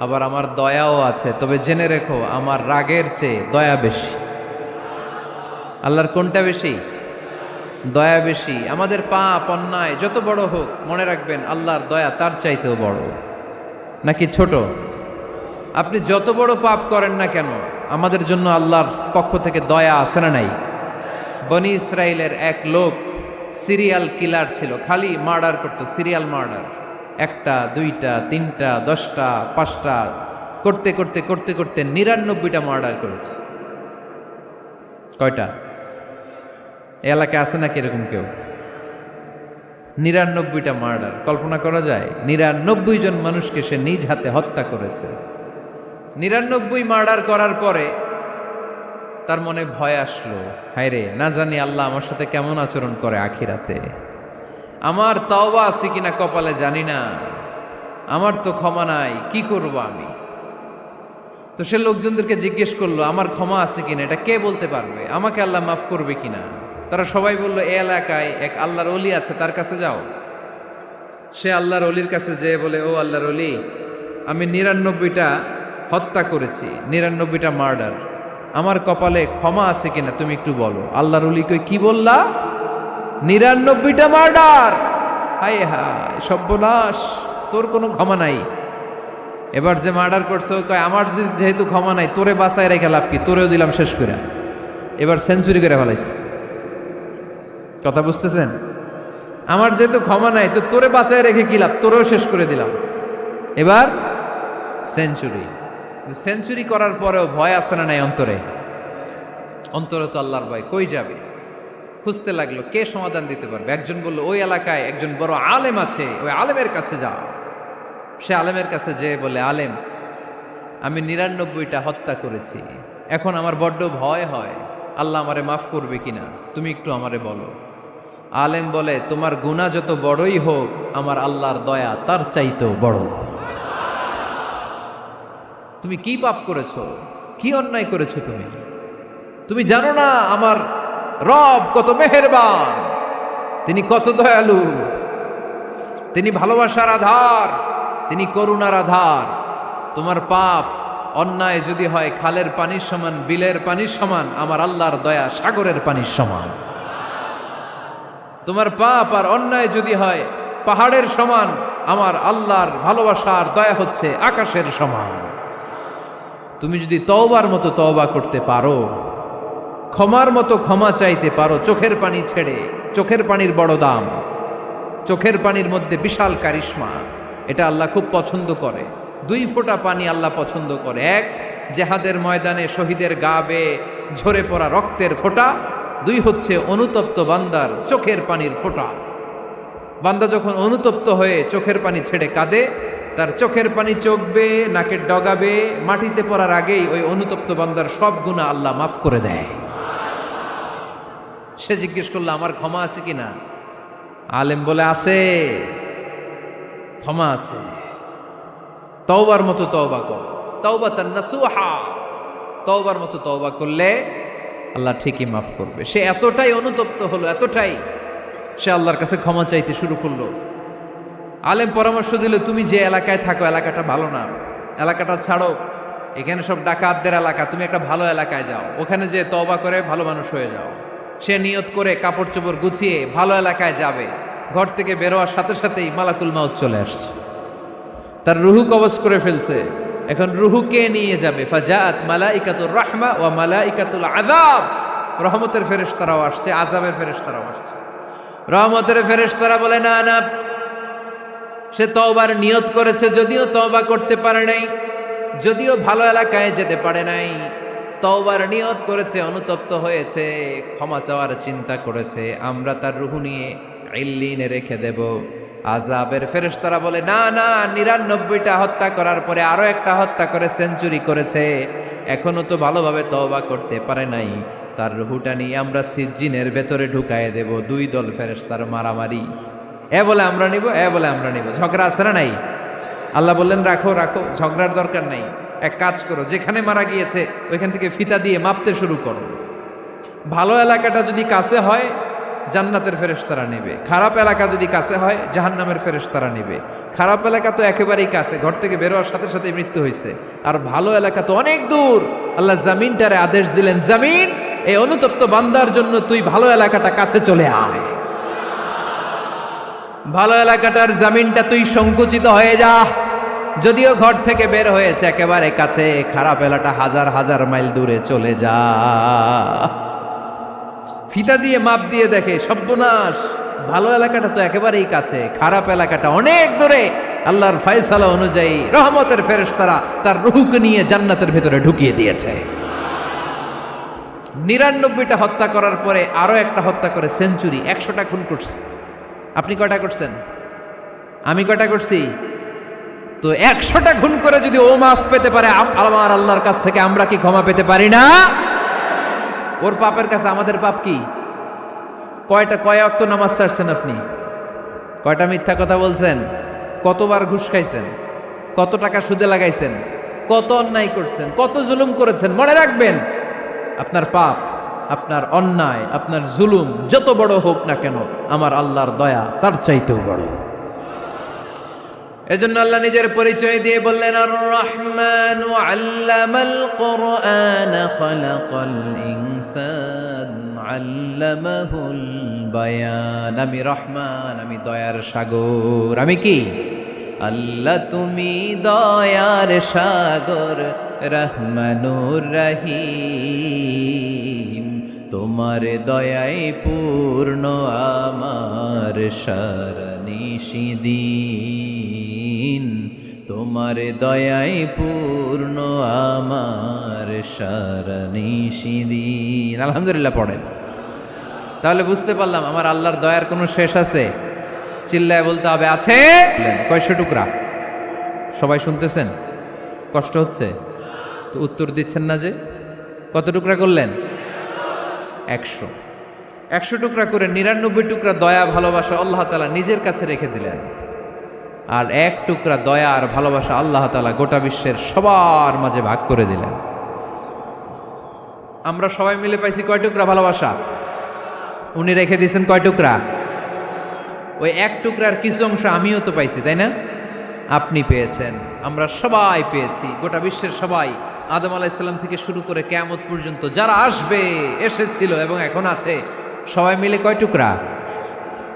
আবার আমার দয়াও আছে। তবে জেনে রেখো আমার রাগের চেয়ে দয়া বেশি। আল্লাহর কোনটা বেশি? দয়া বেশি। আমাদের পাপ অন্যায় যত বড় হোক, মনে রাখবেন আল্লাহর দয়া তার চাইতেও বড়। নাকি ছোট? আপনি যত বড় পাপ করেন না কেন, আমাদের জন্য আল্লাহর পক্ষ থেকে দয়া আছে না নাই? বনি ইসরায়েলের এক লোক সিরিয়াল কিলার ছিল, খালি মার্ডার করতো, সিরিয়াল মার্ডার। একটা, দুইটা, তিনটা, 10টা, 5টা করতে করতে করতে করতে 99টা মার্ডার করেছে। কয়টা? এলাকায় আছে নাকি এরকম কেউ? 99টা মার্ডার। কল্পনা করা যায়? 99 জন মানুষকে সে নিজ হাতে হত্যা করেছে। 99 মার্ডার করার পরে তার মনে ভয় আসলো, হায় রে, না জানি আল্লাহ আমার সাথে কেমন আচরণ করে আখিরাতে। আমার তওবা আছে কিনা কপালে জানি না, আমার তো ক্ষমা নাই, কি করব আমি? তো সে লোকজনদেরকে জিজ্ঞেস করলো আমার ক্ষমা আছে কিনা, এটা কে বলতে পারবে? আমাকে আল্লাহ মাফ করবে কিনা? তারা সবাই বললো এই এলাকায় এক আল্লাহর ওলি আছে, তার কাছে যাও। সে আল্লাহর ওলির কাছে যেয়ে বলে, ও আল্লাহর ওলি, আমি 99টা হত্যা করেছি, 99টা মার্ডার, আমার কপালে ক্ষমা আছে কিনা তুমি একটু বলো। আল্লাহর ওলি কই, কি বললা? 99টা মার্ডার? হায় হায় সর্বনাশ, তোর কোনো ক্ষমা নাই। এবার যে মার্ডার করছো কয় আমার যেহেতু ক্ষমা নাই, তোরে বাঁচায় রেখে লাভ কি, তোরেও দিলাম শেষ করে। এবার সেঞ্চুরি করে ফেলাইছে। কথা বুঝতেছেন? আমার যেহেতু ক্ষমা নাই, তো তোরে বাঁচায় রেখে কি লাভ, তোরেও শেষ করে দিলাম। এবার সেঞ্চুরি। সেঞ্চুরি করার পরেও ভয় আসে না নাই অন্তরে? অন্তরে তো আল্লাহর ভয়। কই যাবে? খুঁজতে লাগলো কে সমাধান দিতে পারবে। একজন বলল ওই এলাকায় একজন বড় আলেম আছে, ওই আলেমের কাছে যাও। সে আলেমের কাছে যেয়ে বলে, আলেম, আমি 99টা হত্যা করেছি, এখন আমার বড্ড ভয় হয়, আল্লাহ আমারে মাফ করবে কিনা, তুমি একটু আমারে বলো। আলেম বলে, তোমার গুনাহ যত বড়ই হোক, আমার আল্লাহর দয়া তার চাইতেও বড়। তুমি কি পাপ করেছো, কি অন্যায় করেছো তুমি? তুমি জানো না আমার রব কত মেহেরবান, তিনি কত দয়ালু, তিনি ভালোবাসার আধার, তিনি করুণার আধার। তোমার পাপ অন্যায় যদি হয় খালের পানির সমান, বিলের পানির সমান, আমার আল্লাহর দয়া সাগরের পানির সমান। তোমার পাপ আর অন্যায় যদি হয় পাহাড়ের সমান, আমার আল্লাহর ভালোবাসার দয়া হচ্ছে আকাশের সমান। তুমি যদি তওবার মতো তওবা করতে পারো, ক্ষমার মতো ক্ষমা চাইতে পারো, চোখের পানি ছেড়ে, চোখের পানির বড় দাম, চোখের পানির মধ্যে বিশাল কারিশমা, এটা আল্লাহ খুব পছন্দ করে। 2 ফোঁটা পানি আল্লাহ পছন্দ করে। এক, জেহাদের ময়দানে শহীদের গা বেয়ে ঝরে পড়া রক্তের ফোঁটা। 2 হচ্ছে অনুতপ্ত বান্দার চোখের পানির ফোঁটা। বান্দা যখন অনুতপ্ত হয়ে চোখের পানি ছেড়ে কাঁদে, তার চোখের পানি চোখ বেয়ে নাকের ডগাবে মাটিতে পড়ার আগেই ওই অনুতপ্ত বান্দার সব গুনাহ আল্লাহ মাফ করে দেয়। সে জিজ্ঞেস করলো আমার ক্ষমা আছে কিনা? আলেম বলে আছে, ক্ষমা আছে। তওবার মতো তওবা কর, তাওবাতান নাসুহা, তওবার মতো তওবা করলে আল্লাহ ঠিকই মাফ করবে। সে এতটাই অনুতপ্ত হলো, এতটাই, সে আল্লাহর কাছে ক্ষমা চাইতে শুরু করলো। আলেম পরামর্শ দিল, তুমি যে এলাকায় থাকো এলাকাটা ভালো না, এলাকাটা ছাড়ো, এখানে সব ডাকাতদের এলাকা, তুমি একটা ভালো এলাকায় যাও, ওখানে যে তওবা করে ভালো মানুষ হয়ে যাও। সে নিয়ত করে কাপড় চোপড় গুছিয়ে ভালো এলাকায় যাবে। ঘর থেকে বেরোয়ার সাথে সাথেই মালাকুল মাউত চলে আসছে, তার রুহু কবজ করে ফেলছে। এখন রুহু কে নিয়ে যাবে? ফাজাআত মালাইকাতুর রাহমা ওয়া মালাইকাতুল আযাব, রহমতের ফেরেশতারাও আসছে, আযাবের ফেরেশতারাও আসছে। রহমতের ফেরেশতারা বলে না না, সে তওবার নিয়ত করেছে, যদিও তওবা করতে পারে নাই, যদিও ভালো এলাকায় যেতে পারে নাই, তওবার নিয়ত করেছে, অনুতপ্ত হয়েছে, ক্ষমা চাওয়ার চিন্তা করেছে, আমরা তার রুহু নিয়ে ইল্লিনে রেখে দেব। আযাবের ফেরেশতারা বলে না না, 99টা হত্যা করার পরে আরো একটা হত্যা করে সেঞ্চুরি করেছে, এখনো তো ভালোভাবে তওবা করতে পারে নাই, তার রুহুটা নিয়ে আমরা সিজ্জিনের ভেতরে ঢুকায়ে দেব। 2 দল ফেরেশতার মারামারি, এ বলে আমরা নিব, এ বলে আমরা নিব, ঝগড়া আছে না নাই? আল্লাহ বললেন রাখো রাখো, ঝগড়ার দরকার নাই। এক কাজ করো, যেখানে মারা গিয়েছে ওইখান থেকে ফিতা দিয়ে মাপতে শুরু করো। ভালো এলাকাটা যদি কাছে হয় জান্নাতের ফেরেশতারা নেবে, খারাপ এলাকা যদি কাছে হয় জাহান্নামের ফেরেশতারা নেবে। খারাপ এলাকা তো একেবারেই কাছে, ঘর থেকে বেরোয়ার সাথে সাথে মৃত্যু হয়েছে, আর ভালো এলাকা তো অনেক দূর। আল্লাহ জামিনটারে আদেশ দিলেন, জামিন, এই অনুতপ্ত বান্দার জন্য তুই ভালো এলাকাটা কাছে চলে আয়, ভালো এলাকাটার জামিনটা তুই সংকুচিত হয়ে যা। যদিও ঘর থেকে বের হয়েছে একেবারে কাছে, খারাপ এলাকাটা হাজার হাজার মাইল দূরে চলে যা। ফিতা দিয়ে মাপ দিয়ে দেখে, সর্বনাশ, ভালো এলাকাটা তো একেবারেই কাছে, খারাপ এলাকাটা অনেক দূরে। আল্লাহর ফয়সালা অনুযায়ী রহমতের ফেরেশতারা তার রূহকে নিয়ে জান্নাতের ভেতরে ঢুকিয়ে দিয়েছে। 99টা হত্যা করার পরে আরো একটা হত্যা করে সেঞ্চুরি, 100টা খুন করছে। আপনি কয়টা করছেন? আমি কয়টা করছি? তো 100টা খুন করে যদি ও মাফ পেতে পারে আমার আল্লাহর কাছ থেকে, আমরা কি ক্ষমা পেতে পারি না? ওর পাপের কাছে আমাদের পাপ কি? কয় ওয়াক্ত নামাজ ছাড়ছেন আপনি? কয়টা মিথ্যা কথা বলছেন? কতবার ঘুষ খাইছেন? কত টাকা সুদে লাগাইছেন? কত অন্যায় করছেন? কত জুলুম করেছেন? মনে রাখবেন, আপনার পাপ, আপনার অন্যায়, আপনার জুলুম যত বড় হোক না কেন, আমার আল্লাহর দয়া তার চাইতেও বড়। এজন্য আল্লাহ নিজের পরিচয় দিয়ে বললেন, আর রহমান আল্লামাল কুরআন খালাকাল ইনসান আল্লামাহুল বায়ান। আমি রহমান, আমি দয়ার সাগর। আমি কি? আল্লাহ তুমি দয়ার সাগর, রহমানুর রহিম, তোমার দয়ায় পূর্ণ আমার সারানিশিদিন, তোমার দয়ায় পূর্ণ আমার সারানিশিদিন। আলহামদুলিল্লাহ পড়েন। তাহলে বুঝতে পারলাম আমার আল্লাহর দয়ার কোনো শেষ আছে? চিল্লায় বলতে হবে আছে। কয়শো টুকরা? সবাই শুনতেছেন? কষ্ট হচ্ছে তো উত্তর দিচ্ছেন না যে? কত টুকরা করলেন? 100। 100 টুকরা করে 99 টুকরা দয়া ভালোবাসা আল্লাহ তাআলা নিজের কাছে রেখে দিলেন, আর 1 টুকরা দয়া আর ভালোবাসা আল্লাহ তাআলা গোটা বিশ্বের সবার মাঝে ভাগ করে দিলেন। আমরা সবাই মিলে পাইছি কয় টুকরা ভালোবাসা? উনি রেখে দিয়েছেন কয় টুকরা? ওই 1 টুকরার কিছু অংশ আমিও তো পাইছি, তাই না? আপনি পেয়েছেন, আমরা সবাই পেয়েছি, গোটা বিশ্বের সবাই, আদম আলাইহিস সালাম থেকে শুরু করে কিয়ামত পর্যন্ত যারা আসবে, এসেছিল এবং এখন আছে, সবাই মিলে কয় টুকরা?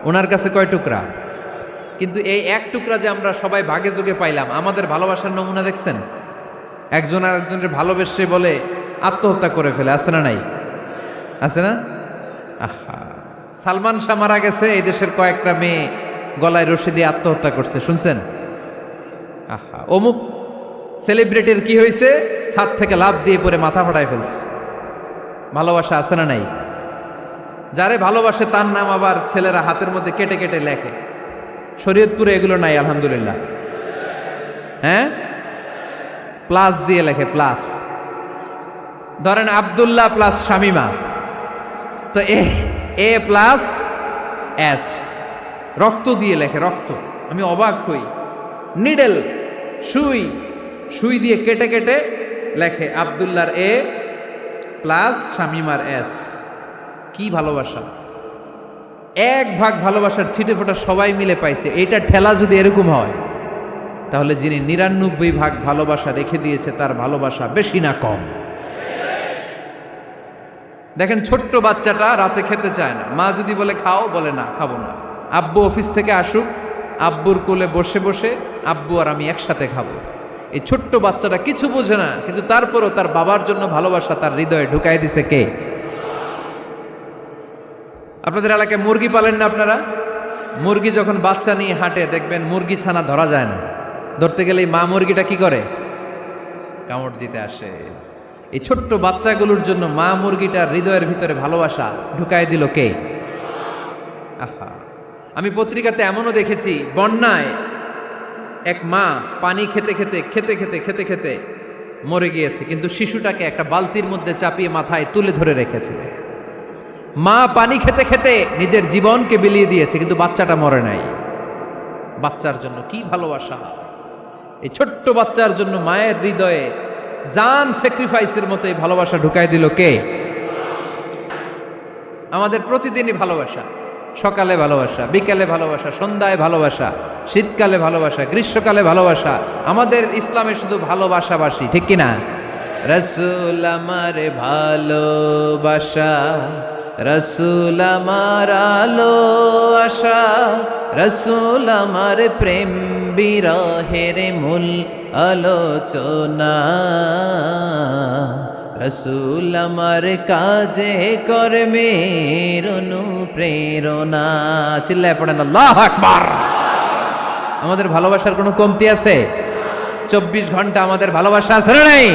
ওনার কাছে কয় টুকরা? কিন্তু এই 1 টুকরা যে আমরা সবাই ভাগে যোগে পাইলাম, আমাদের ভালোবাসার নমুনা দেখছেন? একজন আর একজনের ভালোবেসে বলে আত্মহত্যা করে ফেলে, আছে না নাই? আছে না? আহা, সালমান শাহ মারা গেছে, এই দেশের কয়েকটা মেয়ে গলায় রশি দিয়ে আত্মহত্যা করছে, শুনছেন? আহা, অমুক সেলিব্রিটির কি হয়েছে, ছাদ থেকে লাফ দিয়ে পরে মাথা ফাটায় ফেলছে। ভালোবাসা আছে না নাই? যারে ভালোবাসে তার নাম আবার ছেলেরা হাতের মধ্যে কেটে কেটে লেখে। শরীয়তপুরে এগুলো নাই আলহামদুলিল্লাহ। হ্যাঁ, প্লাস দিয়ে লেখে, প্লাস। ধরেন আব্দুল্লাহ প্লাস শামিমা, তো এ প্লাস এস, রক্ত দিয়ে লেখে, রক্ত। আমি অবাক হই, নিডেল, সুই, সুই দিয়ে কেটে কেটে লেখে আব্দুল্লাহর এ প্লাস শামিমার এস। কি ভালোবাসা! এক ভাগ ভালোবাসার ছিটে ফোটা সবাই মিলে পাইছে। এইটা ঠেলা যদি এরকম হয়, তাহলে যিনি ৯৯ ভাগ ভালোবাসা রেখে দিয়েছে তার ভালোবাসা বেশি না কম? দেখেন, ছোট্ট বাচ্চাটা রাতে খেতে চায় না, মা যদি বলে খাও, বলে না, খাবো না। আব্বু অফিস থেকে আসুক, আব্বুর কোলে বসে বসে আব্বু আর আমি একসাথে খাবো। এই ছোট্ট বাচ্চাটা কিছু বোঝে না, কিন্তু তারপরও তার বাবার জন্য ভালোবাসা তার হৃদয়ে ঢুকাই দিছে কে? আপনাদের এলাকায় মুরগি পালেন না আপনারা? মুরগি যখন বাচ্চা নিয়ে হাঁটে, দেখবেন মুরগি ছানা ধরা যায় না, ধরতে গেলেই মা মুরগিটা কি করে? কামড় দিতে আসে। এই ছোট্ট বাচ্চাগুলোর জন্য মা মুরগিটার হৃদয়ের ভিতরে ভালোবাসা ঢুকাই দিল কে? আহা, আমি পত্রিকাতে এমনও দেখেছি, বন্যায় এক মা পানি খেতে খেতে খেতে খেতে খেতে খেতে মরে গিয়েছে, কিন্তু শিশুটাকে একটা বালতির মধ্যে চাপিয়ে মাথায় তুলে ধরে রেখেছে। মা পানি খেতে খেতে নিজের জীবনকে বিলিয়ে দিয়েছে, কিন্তু বাচ্চাটা মরে নাই। বাচ্চার জন্য কি ভালোবাসা! এই ছোট্ট বাচ্চার জন্য মায়ের হৃদয়ে জান স্যাক্রিফাইসের মতো এই ভালোবাসা ঢুকাই দিল কে? আমাদের প্রতিদিনই ভালোবাসা, সকালে ভালোবাসা, বিকালে ভালোবাসা, সন্ধ্যায় ভালোবাসা, শীতকালে ভালোবাসা, গ্রীষ্মকালে ভালোবাসা। আমাদের ইসলামে শুধু ভালোবাসাবাসি, ঠিক কিনা? রসুল আমার ভালোবাসা, রসুল আমার আলো আশা, রসুল আমার প্রেম বিরহের মূল আলোচনা, রসুল আমার কাজে কর্মের অনুপ্রেরণা। চিল্লায় পড়েন আল্লাহু আকবার। আমাদের ভালোবাসার কোনো কমতি আছে? 24 ঘন্টা আমাদের ভালোবাসা আছে না নাই?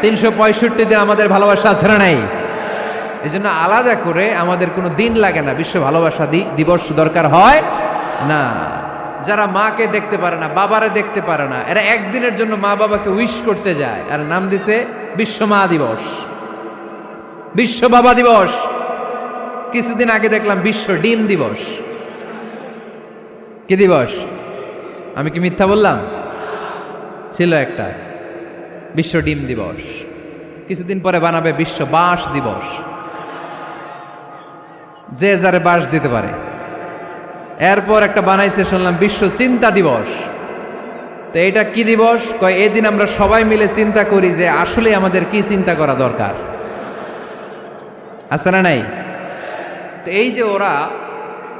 365 দিন আমাদের ভালোবাসা আছে না নাই? এই জন্য আলাদা করে আমাদের কোনো দিন লাগে না, বিশ্ব ভালোবাসা দিবস দরকার হয় না। যারা মাকে দেখতে পারে না, বাবারে দেখতে পারে না, এরা একদিনের জন্য মা বাবাকে উইশ করতে যায়, আর নাম দিছে বিশ্ব মা দিবস, বিশ্ব বাবা দিবস। কিছুদিন আগে দেখলাম বিশ্ব ডিম দিবস। কি দিবস? আমি কি মিথ্যা বললাম? ছিল একটা বিশ্ব ডিম দিবস। কিছুদিন পরে বানাবে বিশ্ব বাঁশ দিবস, যে যারে বাঁশ দিতে পারে। এরপর একটা বানাইছে শুনলাম বিশ্ব চিন্তা দিবস। তো এটা কি দিবস? কয় এই দিন আমরা সবাই মিলে চিন্তা করি যে আসলে আমাদের কি চিন্তা করা দরকার, আছে না নাই? তো এই যে ওরা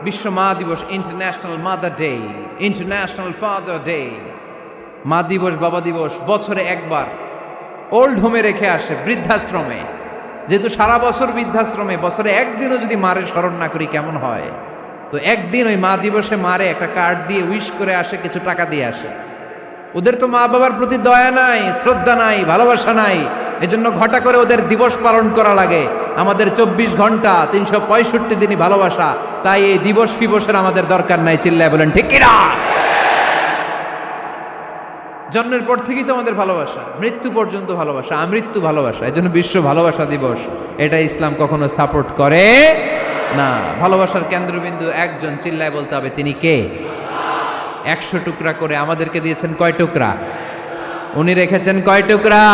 বিশ্ব মা দিবস, international mother day, international father day, মা দিবস, বাবা দিবস, বছরে একবার ওল্ড হোমে রেখে আসে, বৃদ্ধাশ্রমে। যেহেতু সারা বছর বৃদ্ধাশ্রমে, বছরে একদিনও যদি মারে স্মরণ না করি কেমন হয়? তো একদিন ওই মা দিবসে মারে একটা কার্ড দিয়ে উইশ করে আসে, কিছু টাকা দিয়ে আসে। ওদের তো মা বাবার প্রতি দয়া নাই, শ্রদ্ধা নাই, ভালোবাসা নাই, এজন্য ঘটা করে ওদের দিবস পালন করা লাগে। আমাদের 24 ঘন্টা 365 দিনই ভালোবাসা, তাই এই দিবস ফিবসের আমাদের দরকার নাই। চিল্লায় বলেন ঠিক কিনা? জন্মের পর থেকেই তো আমাদের ভালোবাসা, মৃত্যু পর্যন্ত ভালোবাসা, আমৃত্যু ভালোবাসা। এই জন্য বিশ্ব ভালোবাসা দিবস, এটা ইসলাম কখনো সাপোর্ট করে না। ভালোবাসার কেন্দ্রবিন্দু একজন, চিল্লায় বলতে হবে তিনি কে? 100 টুকরা করে আমাদেরকে দিয়েছেন কয় টুকরা? উনি রেখেছেন কয় টুকরা?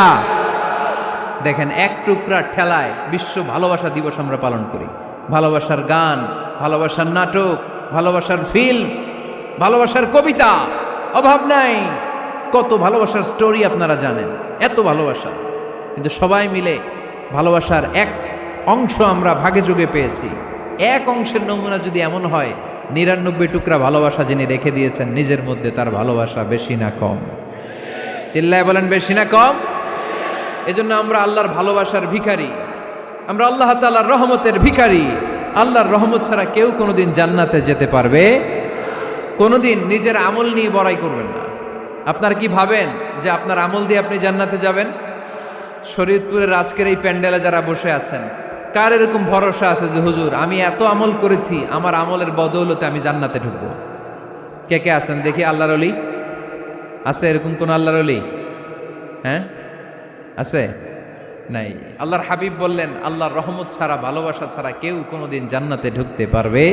দেখেন, এক টুকরার ঠেলায় বিশ্ব ভালোবাসা দিবস আমরা পালন করি। ভালোবাসার গান, ভালোবাসার নাটক, ভালোবাসার ফিল্ম, ভালোবাসার কবিতা, অভাব নাই। কত ভালোবাসার স্টোরি আপনারা জানেন, এত ভালোবাসা। কিন্তু সবাই মিলে ভালোবাসার এক অংশ আমরা ভাগে যোগে পেয়েছি। এক অংশের নমুনা যদি এমন হয়, 99 টুকরা ভালোবাসা যিনি রেখে দিয়েছেন নিজের মধ্যে, তার ভালোবাসা বেশি না কম? চিল্লায় বলেন বেশি না কম? এজন্য আমরা আল্লাহর ভালোবাসার ভিখারি, আমরা আল্লাহ তাআলার রহমতের ভিখারি। আল্লাহর রহমত ছাড়া কেউ কোনোদিন জান্নাতে যেতে পারবে কোনোদিন নিজের আমল নিয়ে বড়াই করবেন না। আপনার কি ভাবেন যে আপনার আমল দিয়ে আপনি জান্নাতে যাবেন? শরীয়তপুরের আজকের এই প্যান্ডেলে যারা বসে আছেন, কার এরকম ভরসা আছে যে হুজুর আমি এত আমল করেছি, আমার আমলের বদৌলতে আমি জান্নাতে ঢুকবো? কে কে আছেন দেখি? আল্লাহর ওলি আছে? এরকম কোন আল্লাহর ওলি? হ্যাঁ আছে? নাই। আল্লাহর হাবিব বললেন আল্লাহর রহমত ছাড়া, ভালোবাসা ছাড়া কেউ কোনোদিন জান্নাতে ঢুকতে পারবে?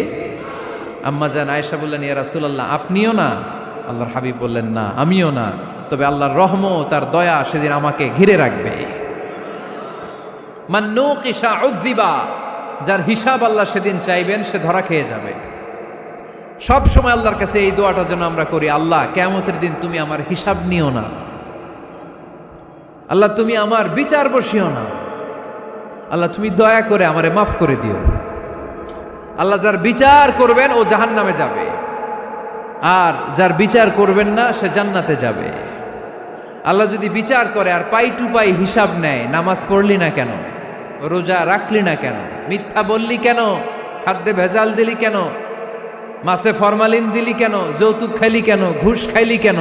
আম্মা জান আয়েশা বললেন ইয়া রাসূলুল্লাহ আপনিও না? আল্লাহর হাবিব বললেন না আমিও না, তবে আল্লাহর রহমত তার দয়া সেদিন আমাকে ঘিরে রাখবে। মান নুকিশা উযিবা, যার হিসাব আল্লাহ সেদিন চাইবেন সে ধরা খেয়ে যাবে। সব সময় আল্লাহর কাছে এই দোয়াটা যেন আমরা করি, আল্লাহ কিয়ামতের দিন তুমি আমার হিসাব নিও না, আল্লাহ তুমি আমার বিচার বসিও না, আল্লাহ তুমি দয়া করে আমারে মাফ করে দিও। আল্লাহ যার বিচার করবেন ও জাহান্নামে যাবে, আর যার বিচার করবেন না সে জান্নাতে যাবে। আল্লাহ যদি বিচার করে আর পাই টু পাই হিসাব নেয়, নামাজ পড়লি না কেন, রোজা রাখলি না কেন, মিথ্যা বললি কেন, খাদ্যে ভেজাল দিলি কেন, মাছে ফরমালিন দিলি কেন, যৌতুক খাইলি কেন, ঘুষ খাইলি কেন,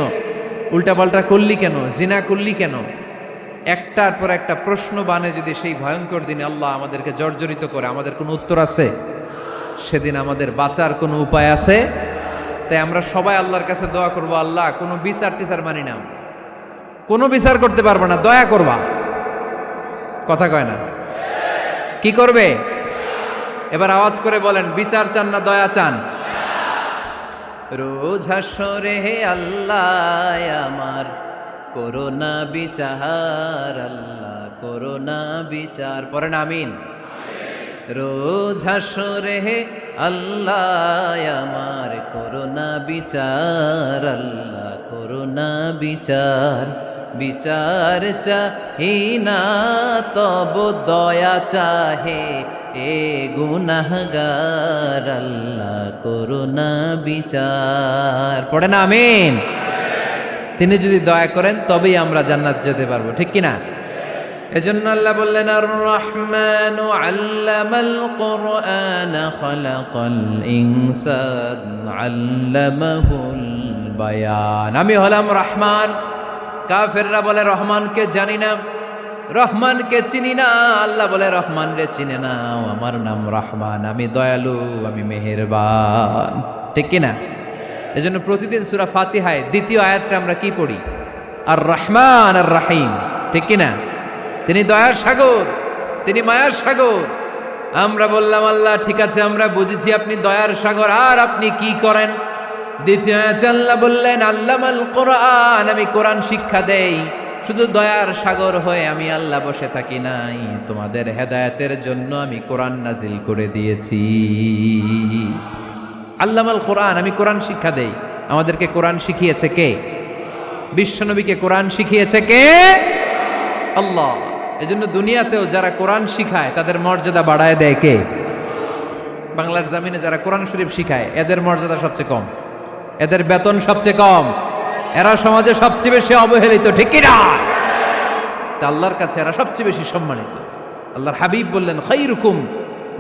উল্টাপাল্টা করলি কেন, জিনা করলি কেন, একটার পর একটা প্রশ্ন বানে যদি সেই ভয়ঙ্কর দিনে আল্লাহ আমাদেরকে জর্জরিত করে, আমাদের কোনো উত্তর আছে? সেদিন আমাদের বাঁচার কোনো উপায় আছে? তাই আমরা সবাই আল্লাহর কাছে দোয়া করবো, আল্লাহ কোনো বিচার টিচার মানি না, কোনো বিচার করতে পারবো না, দয়া করবা। কথা কয় না? কি করবে? এবার আওয়াজ করে বলেন, বিচার চান না দয়া চান? রোজ হাসরে হে আল্লাহ আমার করোনা বিচার, আল্লাহ করোনা বিচার, পড়েন আমিন। রোজ হাসরে হে আল্লাহ আমার করোনা বিচার, আল্লাহ করোনা বিচার, বিচার চাহি না তব দয়া চাহে এ গুনাহগার, আল্লাহ করোনা বিচার, পড়েন আমিন। তিনি যদি দয়া করেন তবেই আমরা জান্নাতে যেতে পারবো, ঠিক কিনা? এজন্য আল্লাহ বললেন আর রহমানু আল্লামাল কুরআন খালাকাল ইনসান আল্লামাহুল বায়ান। আমি হলাম রহমান। কাফেররা বলে রহমানকে জানি না, রহমানকে চিনি না। আল্লাহ বলে রহমান রে চিনে নাও, আমার নাম রহমান, আমি দয়ালু, আমি মেহেরবান, ঠিক কিনা? এজন্য প্রতিদিন সূরা ফাতিহায় দ্বিতীয় আয়াতটা আমরা কি পড়ি? আর রহমান আর রাহিম, ঠিক কিনা? তিনি দয়ার সাগর, তিনি মায়ার সাগর। আমরা বললাম আল্লাহ ঠিক আছে আমরা বুঝেছি আপনি দয়ার সাগর, আর আপনি কি করেন? দ্বিতীয় আয়াতে আল্লাহ বললেন আল্লামাল কোরআন, আমি কোরআন শিক্ষা দেই। শুধু দয়ার সাগর হয়ে আমি আল্লাহ বসে থাকি নাই, তোমাদের হেদায়েতের জন্য আমি কোরআন নাজিল করে দিয়েছি। আল্লামাল কোরআন, আমি কোরআন শিক্ষা দেই। আমাদেরকে কোরআন শিখিয়েছে কে? বিশ্বনবীকে কোরআন শিখিয়েছে কে? আল্লাহ। এজন্য দুনিয়াতেও যারা কোরআন শিখায় তাদের মর্যাদা বাড়ায় দেয় কে? বাংলার জমিনে যারা কোরআন শরীফ শিখায় এদের মর্যাদা সবচেয়ে কম, এদের বেতন সবচেয়ে কম, এরা সমাজে সবচেয়ে বেশি অবহেলিত, ঠিক কিনা? তা আল্লাহর কাছে এরা সবচেয়ে বেশি সম্মানিত। আল্লাহর হাবিব বললেন খায়রুকুম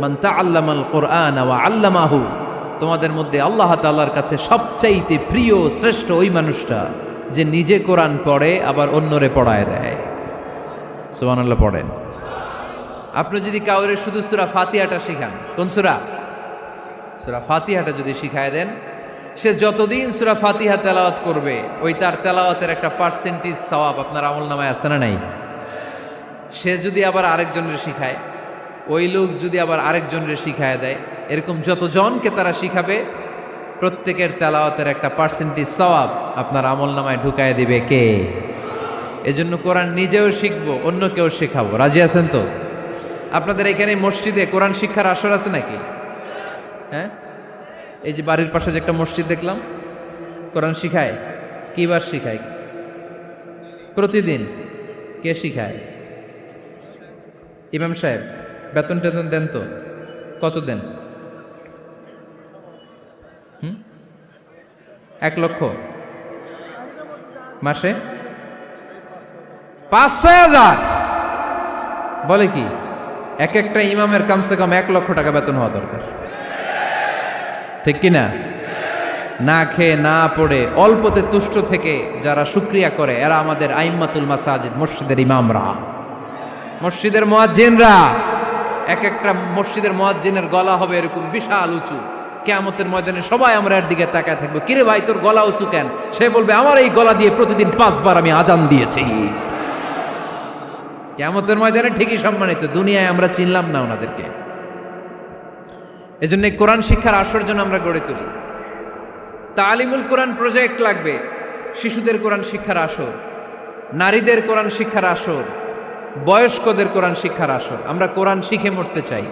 মান তাআল্লামাল কুরআন ওয়া আল্লামাহু, তোমাদের মধ্যে আল্লাহ তাআলার কাছে সবচাইতে প্রিয় শ্রেষ্ঠ ওই মানুষটা যে নিজে কোরআন পড়ে আবার অন্যরে পড়ায় দেয়। সুবহানাল্লাহ পড়েন। আপনি যদি কাউরে শুধু সূরা ফাতিহাটা শিখান, কোন সূরা? সূরা ফাতিহাটা যদি শিখায় দেন, সে যতদিন সূরা ফাতিহা তেলাওয়াত করবে ওই তার তেলাওয়াতের একটা পার্সেন্টেজ সওয়াব আপনার আমলনামায় আছে না নাই? সে যদি আবার আরেকজনের শিখায়, ওই লোক যদি আবার আরেকজনের শিখায় দেয়, এরকম যতজনকে তারা শিখাবে প্রত্যেকের তেলাওয়াতের একটা পার্সেন্টেজ সওয়াব আপনার আমলনামায় ঢুকায় দিবে কে? এজন্য কোরআন নিজেও শিখবো, অন্যকেও শেখাবো। রাজি আছেন তো? আপনাদের এখানে মসজিদে কোরআন শিক্ষার আসর আছে নাকি? হ্যাঁ, এই যে বাড়ির পাশে যে একটা মসজিদ দেখলাম, কোরআন শিখায়। কিবার শিখায়? প্রতিদিন। কে শিখায়? ইমাম সাহেব। বেতন টেতন দেন তো? কত দেন? 1 লক্ষ মাসে? 5-6 হাজার। বলে কি এক একটা ইমামের কমসে কম 1 লক্ষ টাকা বেতন হওয়া দরকার, ঠিক কিনা? না খেয়ে না পড়ে অল্পতে তুষ্ট থেকে যারা শুকরিয়া করে এরা আমাদের আইম্মাতুল মাসাজিদ, মসজিদের ইমামরা, মসজিদের মুয়াজ্জিনরা। এক একটা মসজিদের মুয়াজ্জিনের গলা হবে এরকম বিশাল উঁচু। কিয়ামতের ময়দানে সবাই আমরা এর দিকে তাকায় থাকবো, কিরে ভাই তোর গলা উঁচু কেন? সে বলবে আমার এই গলা দিয়ে প্রতিদিন 5 বার আমি আজান দিয়েছি। কিয়ামতের ময়দানে ঠিকই সম্মানিত, দুনিয়ায় আমরা চিনলাম না ওনাদেরকে। এজন্য কোরআন শিক্ষার আসর জন্য আমরা গড়ে তুলি। তালিমুল কোরআন প্রজেক্ট লাগবে, শিশুদের কোরআন শিক্ষার আসর, নারীদের কোরআন শিক্ষার আসর, বয়স্কদের কোরআন শিক্ষার আসর। আমরা কোরআন শিখে মরতে চাই,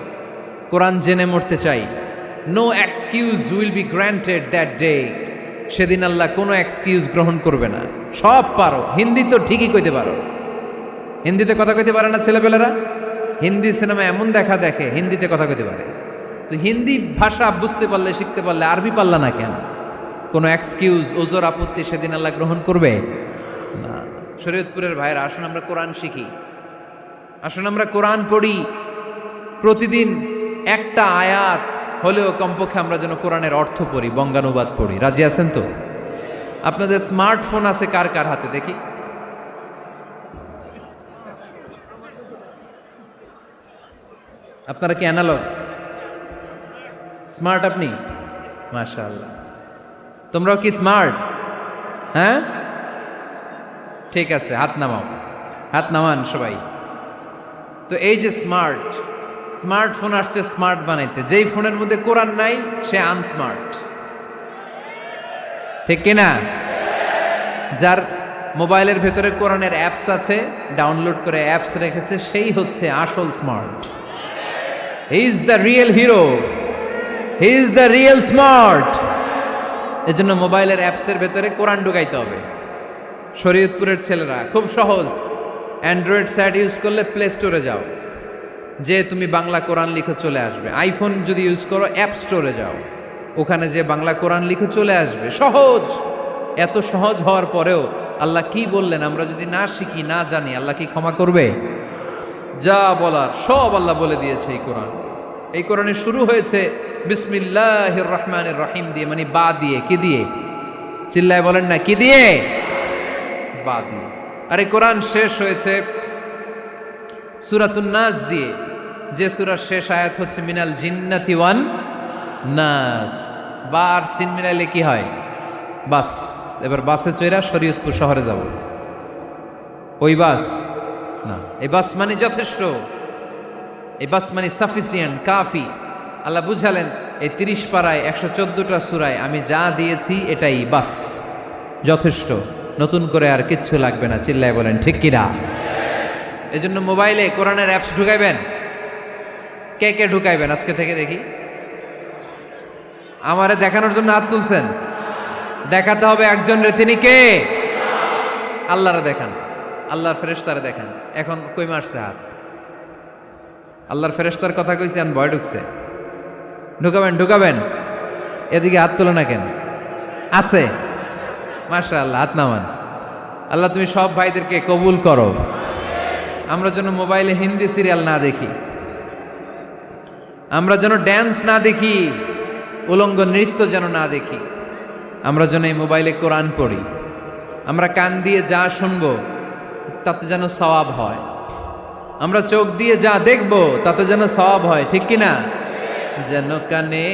কোরআন জেনে মরতে চাই। No excuse will be granted that day. সেদিন আল্লাহ কোনো এক্সকিউজ গ্রহণ করবে না। সব পারো, হিন্দি তো ঠিকই কইতে পারো, হিন্দিতে কথা কইতে পারে না ছেলেপেলেরা? হিন্দি সিনেমা এমন দেখা দেখে হিন্দিতে কথা কইতে পারে। তো হিন্দি ভাষা বুঝতে পারলে, শিখতে পারলে আরবি পারলা না কেন? কোনো এক্সকিউজ, ওজোর, আপত্তি সেদিন আল্লাহ গ্রহণ করবে না। শরীয়তপুরের ভাইরা, আসুন আমরা কোরআন শিখি, আসুন আমরা কোরআন পড়ি। প্রতিদিন একটা আয়াত হলেও কমপক্ষে আমরা যেন কোরআনের অর্থ পড়ি, বঙ্গানুবাদ পড়ি। রাজি আছেন তো? আপনাদের স্মার্টফোন আছে কার কার হাতে দেখি? আপনারা কি অ্যানালগ? স্মার্ট আপনি? মাশাআল্লাহ। তোমরাও কি স্মার্ট? হ্যাঁ, ঠিক আছে, হাত নামাও, হাত নামান সবাই। তো এই যে স্মার্টফোন আসছে স্মার্ট বানাইতে, যেই ফোনের মধ্যে কোরআন নাই সে আনস্মার্ট, ঠিক কিনা? যার মোবাইলের ভেতরে কোরআনের অ্যাপস আছে, ডাউনলোড করে অ্যাপস রেখেছে, সেই হচ্ছে আসল smart. He is the real hero, he is the real smart. এজন্য মোবাইলের অ্যাপসের ভেতরে কোরআন ঢুকাইতে হবে। শরীয়তপুরের ছেলেরা খুব সহজ, অ্যান্ড্রয়েড সেট ইউজ করলে প্লে স্টোরে যাও, যে তুমি বাংলা কোরআন লিখে চলে আসবে। আইফোন যদি ইউজ করো অ্যাপ স্টোরে যাও, ওখানে যে বাংলা কোরআন লিখে চলে আসবে। সহজ। এত সহজ হওয়ার পরেও আল্লাহ কি বললেন আমরা যদি না শিখি, না জানি, আল্লাহ কি ক্ষমা করবে? যা বলার সব আল্লাহ বলে দিয়েছে এই কোরআন। এই কোরআনে শুরু হয়েছে বিসমিল্লাহির রহমানির রহিম দিয়ে, মানে বা দিয়ে। কি দিয়ে? চিল্লায় বলেন না, কি দিয়ে? বা দিয়ে। আর এই কোরআন শেষ হয়েছে সূরাতুন নাস দিয়ে, যে সূরার শেষ আয়াত হচ্ছে মিনাল জিন্নাতি ওয়ান নাস। বা আর সিন মিলাইলে কি হয়? বাস। এবার বাসে চড়া শরীয়তপুর শহরে যাব। ওই বাস না, এই বাস মানে যথেষ্ট, এই বাস মানে সাফিসিয়েন্ট, কাফি। আল্লাহ বুঝালেন এই 30 পারায় 114টা সূরায় আমি যা দিয়েছি এটাই বাস, যথেষ্ট, নতুন করে আর কিচ্ছু লাগবে না। চিল্লায় বলেন ঠিক কিনা? এজন্য মোবাইলে কোরআনের অ্যাপস ঢুকাইবেন। কে কে ঢুকাইবেন আজকে থেকে দেখি? আমারে দেখানোর জন্য হাত তুলছেন? দেখাতে হবে একজন রে, তিনি কে? আল্লাহরে দেখান, আল্লাহর ফেরেশতারে দেখান। এখন কই মারছে হাত? আল্লাহর ফেরেশতার কথা কইছি, আর ভয় ঢুকছে। ঢুকাবেন ঢুকাবেন, এদিকে হাত তোলো না কেন? আছে? মাশাআল্লাহ, হাত নামান। আল্লাহ তুমি সব ভাইদেরকে কবুল করো। আমরা যেন মোবাইলে হিন্দি সিরিয়াল না দেখি, আমরা যেন ড্যান্স না দেখি, উলঙ্গ নৃত্য যেন না দেখি। আমরা যেন এই মোবাইলে কোরআন পড়ি। আমরা কান দিয়ে যা শুনবো তাতে যেন সওয়াব হয়। আমরা চোখ দিয়ে যা দেখবো তাতে যেন সওয়াব হয়, ঠিক কিনা? যেন কানে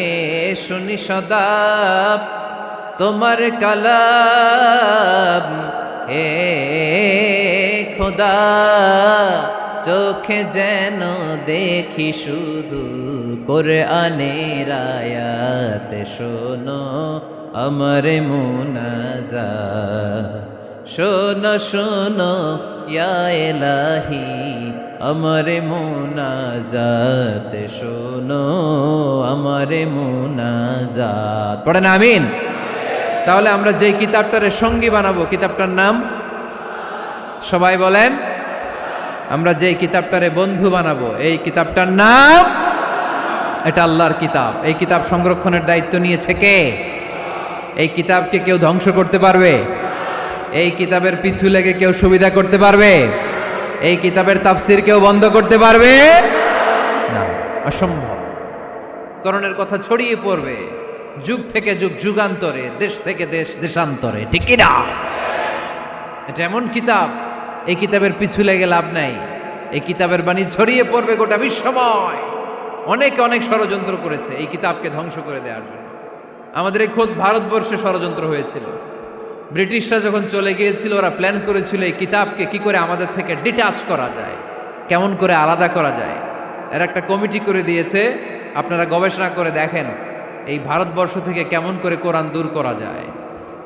শুনি সদা তোমার কালাম, হে খোদা চোখে যেন দেখি শুধু কোরআনের আয়াত। শোনো আমার মুনাজাত, শোনো শোনো ইয়া ইলাহি আমার মুনাজাত, শোনো আমার মুনাজাত। পড়েন আমিন। তাহলে আমরা যে কিতাবটারে সঙ্গী বানাবো, কিতাবটার নাম সবাই বলেন। আমরা যে কিতাবটারে বন্ধু বানাবো, এই কিতাবটার নাম, এটা আল্লাহর কিতাব। এই কিতাব সংরক্ষণের দায়িত্ব নিয়েছে কে? এই কিতাবকে কেউ ধ্বংস করতে পারবে? এই কিতাবের পিছু লেগে কেউ সুবিধা করতে পারবে? এই কিতাবের তাফসির কেউ বন্ধ করতে পারবে না, অসম্ভব। কোরআনের কথা ছড়িয়ে পড়বে যুগ থেকে যুগ, যুগান্তরে, দেশ থেকে দেশ, দেশান্তরে, ঠিক কি না? এটা এমন কিতাব, এই কিতাবের পিছু লেগে লাভ নাই। এই কিতাবের বাণী ছড়িয়ে পড়বে গোটা বিশ্বময়। অনেকে অনেক ষড়যন্ত্র করেছে এই কিতাবকে ধ্বংস করে দেওয়ার জন্য। আমাদের এই খোদ ভারতবর্ষে ষড়যন্ত্র হয়েছিল। ব্রিটিশরা যখন চলে গিয়েছিল, ওরা প্ল্যান করেছিল এই কিতাবকে কি করে আমাদের থেকে ডিটাচ করা যায়, কেমন করে আলাদা করা যায়। এর একটা কমিটি করে দিয়েছে, আপনারা গবেষণা করে দেখেন এই ভারতবর্ষ থেকে কেমন করে কোরআন দূর করা যায়।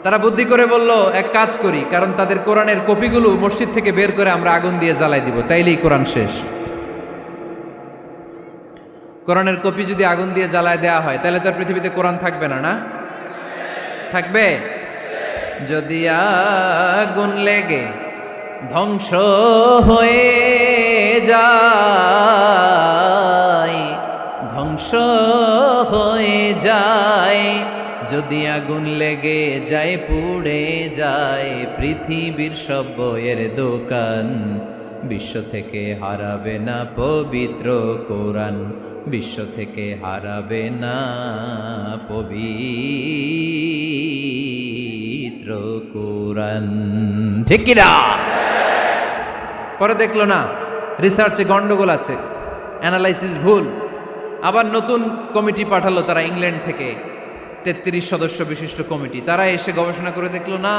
তারা বুদ্ধি করে বলল, এক কাজ করি, কারণ তাদের কোরআনের কপিগুলো মসজিদ থেকে বের করে আমরা আগুন দিয়ে জ্বালাই দিব, তাইলেই কোরআন শেষ। কোরআনের কপি যদি আগুন দিয়ে জ্বালায় দেওয়া হয়, তাহলে তার পৃথিবীতে কোরআন থাকবে না, না থাকবে? যদি আগুন লেগে ধ্বংস হয়ে যায়, ধ্বংস হয়ে যায়, যদি আগুন লেগে যায়, পুড়ে যায় পৃথিবীর সব বইয়ের দোকান, বিশ্ব থেকে হারাবে না পবিত্র কোরআন, বিশ্ব থেকে হারাবে না পবিত্র কোরআন, ঠিক কি না? পরে দেখলো না রিসার্চে গন্ডগোল আছে, অ্যানালাইসিস ভুল, আবার নতুন কমিটি পাঠালো তারা ইংল্যান্ড থেকে, 33 সদস্য বিশিষ্ট কমিটি। তারা এসে গবেষণা করে দেখলো না,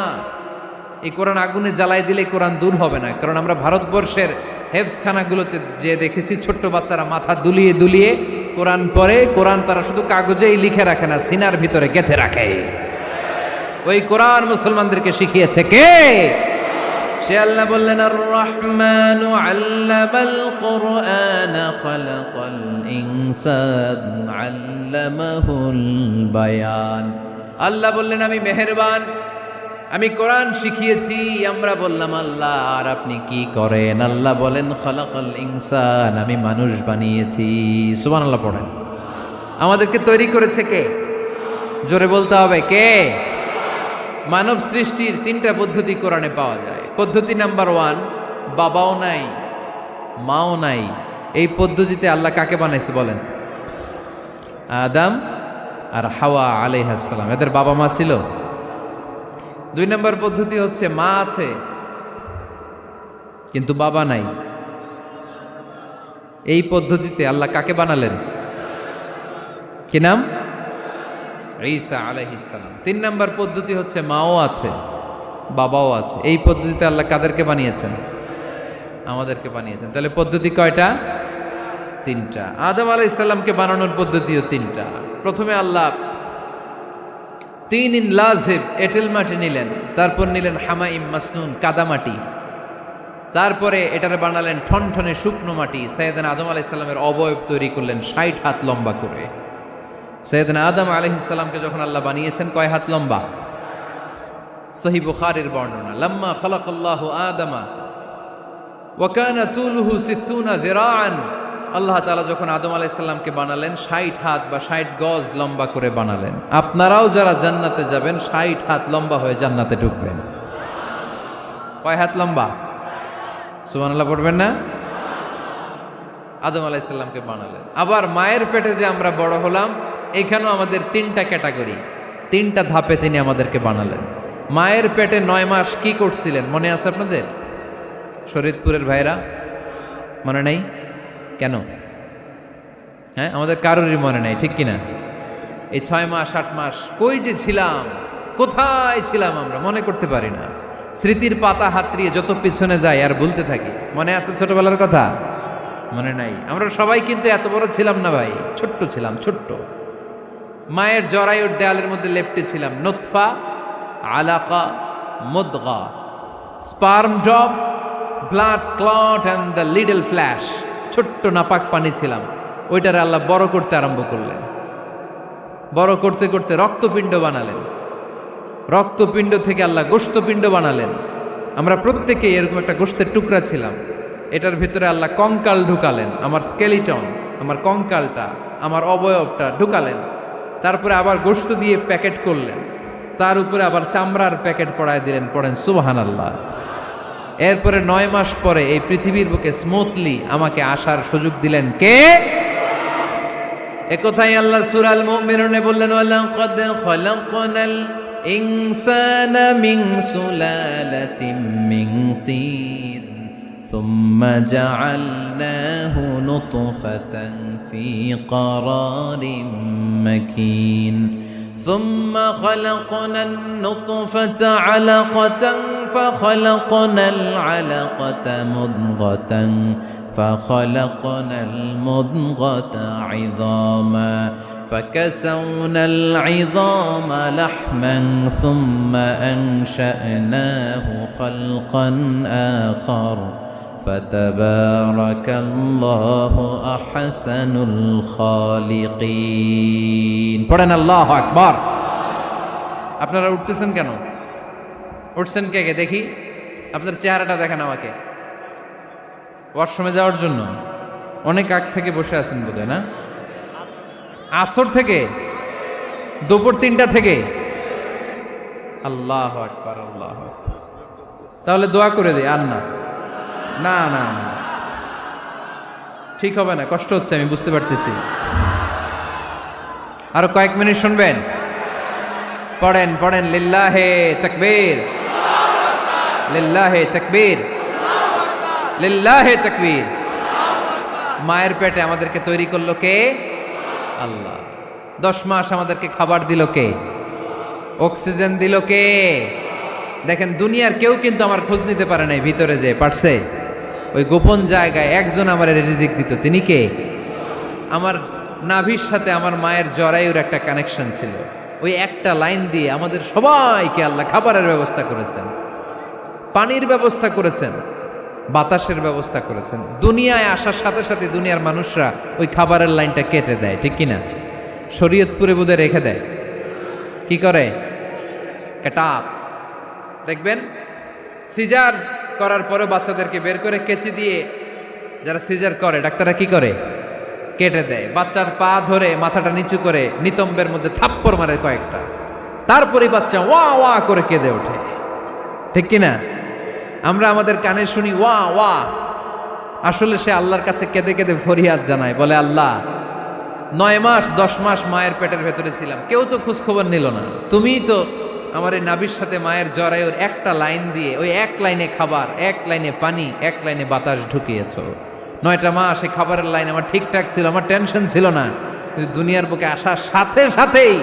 এই কোরআন আগুনে জ্বালাই দিলে কোরআন দূর হবে না। কারণ আমরা ভারতবর্ষের হেফজখানাগুলোতে যে দেখেছি, ছোট্ট বাচ্চারা মাথা দুলিয়ে দুলিয়ে কোরআন পড়ে। কোরআন তারা শুধু কাগজেই লিখে রাখে না, সিনার ভিতরে গেঁথে রাখে। ওই কোরআন মুসলমানদেরকে শিখিয়েছে কে? সে আল্লাহ বললেন, আর রহমানু আল্লামাল কুরআন খালাকাল ইনসান আল্লামাহুল বায়ান। আল্লাহ বললেন, আমি মেহেরবান, আমি কোরআন শিখিয়েছি। আমরা বললাম, আল্লাহ আর আপনি কি করেন? আল্লাহ বলেন, খালাকাল ইনসান, আমি মানুষ বানিয়েছি। সুবহানাল্লাহ পড়েন। আমাদেরকে তৈরি করেছে কে? জোরে বলতে হবে, কে? মানব সৃষ্টির 3টা পদ্ধতি কোরআনে পাওয়া যায়। পদ্ধতি নাম্বার 1, বাবাও নাই মাও নাই। এই পদ্ধতিতে আল্লাহ কাকে বানাইছে বলেন? আদম আর হাওয়া আলাইহিস সালাম, এদের বাবা মা ছিল। 2 নম্বর পদ্ধতি হচ্ছে মা আছে কিন্তু বাবা নাই। এই পদ্ধতিতে আল্লাহ কাকে বানালেন? কি নাম? ঈসা আলাইহিস সালাম। 3 নম্বর পদ্ধতি হচ্ছে মাও আছে বাবাও আছে। এই পদ্ধতিতে আল্লাহ কাদেরকে বানিয়েছেন? আমাদেরকে বানিয়েছেন। তাহলে পদ্ধতি কয়টা? 3টা। আদম আলাইহিস সালামকে বানানোর পদ্ধতিও 3টা। প্রথমে আল্লাহ 3 ইন লাজিব এঁটেল মাটি নিলেন, তারপর নিলেন হামাইম মাসনুন কাদামাটি, তারপরে এটারে বানালেন ঠনঠনে শুকনো মাটি। সাইয়েদনা আদম আলাইহিস সালামের অবয়ব তৈরি করলেন 60 হাত লম্বা করে। সাইয়েদনা আদম আলাইহিস সালামকে যখন আল্লাহ বানিয়েছেন, কয় হাত লম্বা? সহিহ বুখারীর বর্ণনা, লাম্মা খালাকাল্লাহু আদামা ওয়া কানা তুলুহু 60 যিরাআন। আল্লাহ তাআলা যখন আদম আলাইহিস সালামকে বানালেন, 60 হাত বা 60 গজ লম্বা করে বানালেন। আপনারাও যারা জান্নাতে যাবেন, 60 হাত লম্বা হয়ে জান্নাতে ঢুকবেন। কয় হাত লম্বা? সুবহানাল্লাহ পড়বেন না? আদম আলাইহিস সালামকে বানালেন। আবার মায়ের পেটে যে আমরা বড় হলাম, এখানেও আমাদের 3টা ক্যাটাগরি, 3টা ধাপে তিনি আমাদেরকে বানালেন। মায়ের পেটে 9 মাস কি করছিলেন মনে আছে আপনাদের? শরীয়তপুরের ভাইরা মনে নাই? কেন? হ্যাঁ, আমাদের কারোরই মনে নাই, ঠিক কিনা? এই 6 মাস 8 মাস কই যে ছিলাম, কোথায় ছিলাম আমরা মনে করতে পারি না। স্মৃতির পাতা হাতড়িয়ে যত পিছনে যাই আর ভুলতে থাকি। মনে আছে ছোটবেলার কথা? মনে নাই। আমরা সবাই কিন্তু এত বড় ছিলাম না ভাই, ছোট্ট ছিলাম, ছোট্ট। মায়ের জরায়ুর দেয়ালের মধ্যে লেপ্টে ছিলাম। নুতফা, আলাকা, মুদগা, sperm drop, blood clot and the little flesh. ছোট্ট নাপাক পানি ছিলাম। ওইটারে আল্লাহ বড় করতে আরম্ভ করলেন। বড় করতে করতে রক্তপিণ্ড বানালেন। রক্তপিণ্ড থেকে আল্লাহ গোশতপিণ্ড বানালেন। আমরা প্রত্যেকেই এরকম একটা গোশতের টুকরা ছিলাম। এটার ভিতরে আল্লাহ কঙ্কাল ঢুকালেন, আমার স্কেলিটন, আমার কঙ্কালটা, আমার অবয়বটা ঢুকালেন। তারপরে আবার গোশত দিয়ে প্যাকেট করলেন, তার উপরে আবার চামড়ার প্যাকেট পড়ায় দিলেন। পড়েন সুবহানাল্লাহ। এরপরে 9 মাস পরে এই পৃথিবীর বুকে স্মুথলি আমাকে আসার সুযোগ দিলেন কে? একথাই আল্লাহ সূরা আল মুমিনুনে বললেন, ওয়ালাকাদ খালাকনাল ইনসানা মিন সুলালাতিন মিন তিন সুম্মা জাআলনাহু নুতফাতান ফি ক্বারারিন মাকিন ثم خلقنا النطفة علقة فخلقنا العلقة مضغة فخلقنا المضغة عظاما فكسونا العظام لحما ثم أنشأناه خلقا آخر فتبارك الله أحسن الخالقين পড়েন আল্লাহু আকবার। আপনারা উঠতেছেন কেন? উঠছেন কে কে দেখি? আপনার চেহারাটা দেখেন আমাকে। ওয়াশরুমে যাওয়ার জন্য অনেক আগ থেকে বসে আছেন বোধহয়, না? আসর থেকে, দুপুর 3টা থেকে। আল্লাহু আকবার, আল্লাহু আকবার। তাহলে দোয়া করে দেই। আর না না না না, ঠিক হবে না, কষ্ট হচ্ছে, আমি বুঝতে পারতেছি। আরো কয়েক মিনিট শুনবেন? পড়েন পড়েন, লিল্লাহে তাকবীর, লিল্লাহে তাকবীর, লিল্লাহে তাকবীর। মায়ের পেটে আমাদেরকে তৈরি করলো কে? আল্লাহ। 10 মাস আমাদেরকে খাবার দিল কে? অক্সিজেন দিল কে? দেখেন, দুনিয়ার কেউ কিন্তু আমার খোঁজ নিতে পারে নাই, ভিতরে যে পারছে। ওই গোপন জায়গায় একজন আমার রিজিক দিত, তিনি কে? আমার নাভির সাথে আমার মায়ের জরায়ুর একটা কানেকশন ছিল। ওই একটা লাইন দিয়ে আমাদের সবাইকে আল্লাহ খাবারের ব্যবস্থা করেছেন, পানির ব্যবস্থা করেছেন, বাতাসের ব্যবস্থা করেছেন। দুনিয়ায় আসার সাথে সাথে দুনিয়ার মানুষরা ওই খাবারের লাইনটা কেটে দেয়, ঠিক কিনা? শরীয়তপুরে বোধে রেখে দেয়। কি করে? কাটাপ। দেখবেন সিজার করার পরে বাচ্চাদেরকে বের করে কেচি দিয়ে যারা সিজার করে ডাক্তাররা কি করে? কেটে দেয়। বাচ্চার পা ধরে মাথাটা নিচু করে নিতম্বের মধ্যে থাপ্পড় মারে কয়েকটা, তারপরে বাচ্চা ওয়া ওয়া করে কেঁদে ওঠে, ঠিক কিনা? আমরা আমাদের কানে শুনি ওয়া ওয়া, আসলে সে আল্লাহর কাছে কেঁদে কেঁদে ফরিয়াদ জানায়, বলে আল্লাহ 9 মাস 10 মাস মায়ের পেটের ভেতরে ছিলাম, কেউ তো খোঁজ খবর নিল না, তুমিই তো আমার এই নাভির সাথে মায়ের জরায়ুর একটা লাইন দিয়ে ওই এক লাইনে খাবার, এক লাইনে পানি, এক লাইনে বাতাস ঢুকিয়েছো। 9টা মাস এই খাবারের লাইন আমার ঠিকঠাক ছিল, আমার টেনশন ছিল না। কিন্তু দুনিয়ার বুকে আসার সাথে সাথেই,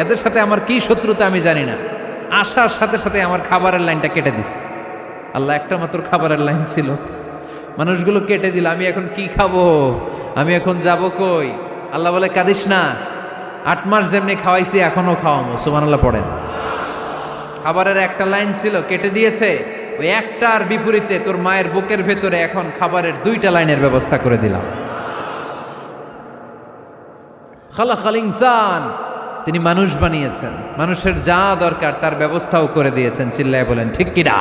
এদের সাথে আমার কি শত্রুতা আমি জানি না, আসার সাথে সাথে আমার খাবারের লাইনটা কেটে দিস। আল্লাহ একটা মাত্র খাবারের লাইন ছিল, মানুষগুলো কেটে দিল। আমি এখন কি খাবো? আমি এখন যাব কই? আল্লাহ বলে কাঁদিস না, 8 মাস যেমনি খাওয়াইছি এখনো খাওয়াবো। সুবহানাল্লাহ পড়েন। খাবারের একটা লাইন ছিল, কেটে দিয়েছে। ওই একটার বিপরীতে তোর মায়ের বুকের ভেতরে এখন খাবারের 2টা লাইনের ব্যবস্থা করে দিলাম। খালাকাল ইনসান, তিনি মানুষ বানিয়েছেন, মানুষের যা দরকার তার ব্যবস্থাও করে দিয়েছেন। চিল্লায় বলেন ঠিক কিনা?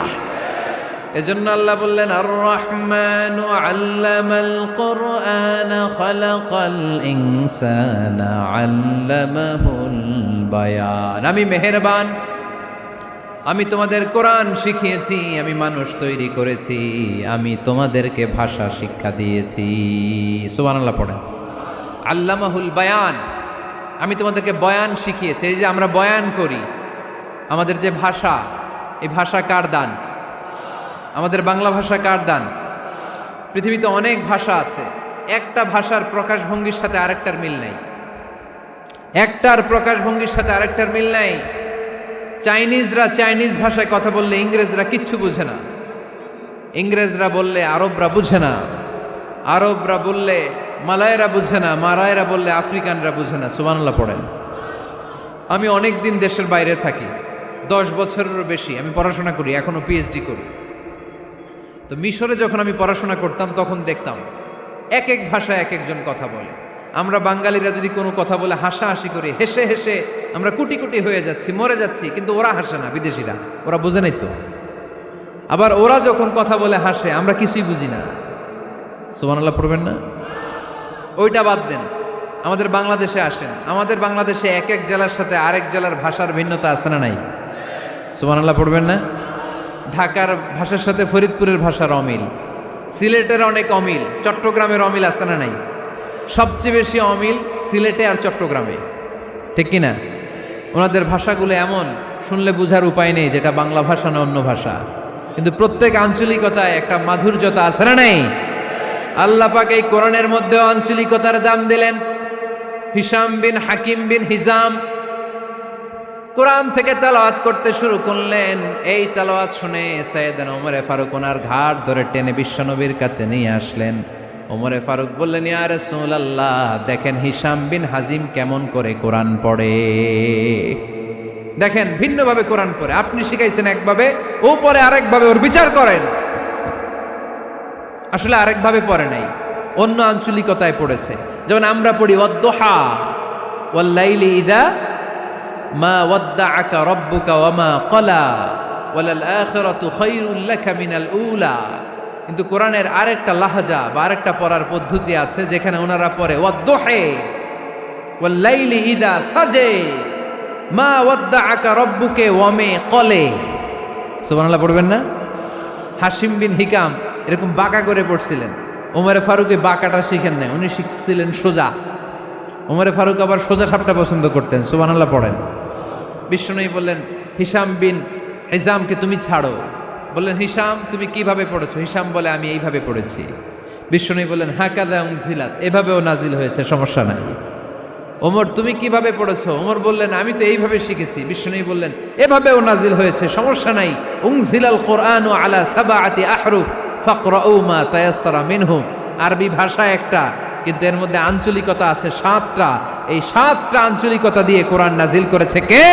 এজন্য আল্লাহ বললেন, আর রহমানু আল্লামাল কুরআন খালাকাল ইনসানা আল্লামাহুল বায়ান। আমি মেহেরবান, আমি তোমাদের কোরআন শিখিয়েছি, আমি মানুষ তৈরি করেছি, আমি তোমাদেরকে ভাষা শিক্ষা দিয়েছি। সুবহানাল্লাহ পড়েন। আল্লামাহুল বায়ান, আমি তোমাদেরকে বয়ান শিখিয়েছি। এই যে আমরা বয়ান করি, আমাদের যে ভাষা, এই ভাষা কার দান? আমাদের বাংলা ভাষা কার দান? পৃথিবীতে অনেক ভাষা আছে, একটা ভাষার প্রকাশভঙ্গির সাথে আরেকটার মিল নাই, একটার প্রকাশভঙ্গির সাথে আরেকটার মিল নাই। চাইনিজরা চাইনিজ ভাষায় কথা বললে ইংরেজরা কিচ্ছু বুঝে না, ইংরেজরা বললে আরবরা বুঝে না, আরবরা বললে মালায়রা বুঝে না, মারায়রা বললে আফ্রিকানরা বুঝে না। সুবহানাল্লাহ পড়েন। আমি অনেক দিন দেশের বাইরে থাকি, 10 বছরেরও বেশি আমি পড়াশোনা করি, এখনো পিএইচডি করি। তো মিশরে যখন আমি পড়াশোনা করতাম তখন দেখতাম এক এক ভাষায় এক একজন কথা বলে। আমরা বাঙালিরা যদি কোনো কথা বলে হাসাহাসি করি, হেসে হেসে আমরা কুটি কুটি হয়ে যাচ্ছি, মরে যাচ্ছি, কিন্তু ওরা হাসে না, বিদেশিরা, ওরা বোঝে নাই তো। আবার ওরা যখন কথা বলে হাসে, আমরা কিছুই বুঝি না। সুবহানাল্লাহ পড়বেন না? ওইটা বাদ দেন, আমাদের বাংলাদেশে আসেন, আমাদের বাংলাদেশে এক এক জেলার সাথে আরেক জেলার ভাষার ভিন্নতা আছে না নাই? সুবহানাল্লাহ পড়বেন না? ঢাকার ভাষার সাথে ফরিদপুরের ভাষার অমিল, সিলেটের অনেক অমিল, চট্টগ্রামের অমিল আছে না নাই? সবচেয়ে বেশি অমিল সিলেটে আর চট্টগ্রামে, ঠিক কিনা? ওনাদের ভাষাগুলো এমন, শুনলে বুঝার উপায় নেই যেটা বাংলা ভাষা না অন্য ভাষা, কিন্তু প্রত্যেক আঞ্চলিকতায় একটা মাধুর্যতা আছে না নাই? আল্লাহ পাক এই কোরআনের মধ্যে আঞ্চলিকতার দাম দিলেন। হিশাম বিন হাকিম বিন হিজাম কোরআন থেকে তেলাওয়াত করতে শুরু করলেন। এই তেলাওয়াত শুনে সাইয়েদনা ওমরে ফারুক ওনার ঘাড় ধরে টেনে বিশ্বনবীর কাছে নিয়ে আসলেন। ওমরে ফারুক বললেন, ইয়া রাসূলুল্লাহ, দেখেন হিশাম বিন হাজিম কেমন করে কোরআন পড়ে, দেখেন ভিন্নভাবে কোরআন পড়ে। আপনি শিখাইছেন একভাবে, ও পড়ে আরেকভাবে, ওর বিচার করেন। আসলে আরেকভাবে পড়ে নাই, অন্য আঞ্চলিকতায় পড়েছে। যেমন আমরা পড়ি ওয়াদ-দুহা ওয়াল-লাইলি ইযা মা ওয়াদ্দাআকা রাব্বুকা ওয়া মা ক্বালা ওয়ালাল আখিরাতু খায়রুল লাকা মিনাল উলা। কিন্তু কোরআনের আরেকটা লাহজা বা আরেকটা পড়ার পদ্ধতি আছে যেখানে ওনারা পড়ে ওয়াদ-দুহা ওয়াল-লাইলি ইযা সাজে মা ওয়াদ্দাআকা রাব্বুকা ওয়া মা ক্বালা। সুবহানাল্লাহ পড়বেন না? হাশিম বিন হিকাম এরকম বাঁকা করে পড়ছিলেন। ওমরে ফারুক বাঁকাটা শিখেন না, উনি শিখছিলেন সোজা। ওমরে ফারুক আবার সোজা সাপটা পছন্দ করতেন। সুবহানাল্লাহ পড়েন। বিষ্ণুনবী বললেন, হিশাম বিন হিজামকে তুমি ছাড়ো। বললেন, হিশাম তুমি কিভাবে পড়েছো? হিশাম বলে, আমি এইভাবে পড়েছি। বিষ্ণুনবী বললেন, হাকাযা উনজিলাত, এভাবেও নাজিল হয়েছে, সমস্যা নাই। ওমর তুমি কিভাবে পড়েছো? ওমর বললেন, আমি তো এইভাবে শিখেছি। বিষ্ণুনবী বললেন, এভাবেও নাজিল হয়েছে, সমস্যা নাই। উনজিলাল কুরআনু আলা সাবআতি আহরুফ ফাকরাউ মা তায়াসসারা মিনহু। আরবি ভাষা একটা, কিন্তু এর মধ্যে আঞ্চলিকতা আছে 7টা। এই 7টা আঞ্চলিকতা দিয়ে কোরআন নাজিল করেছে কে?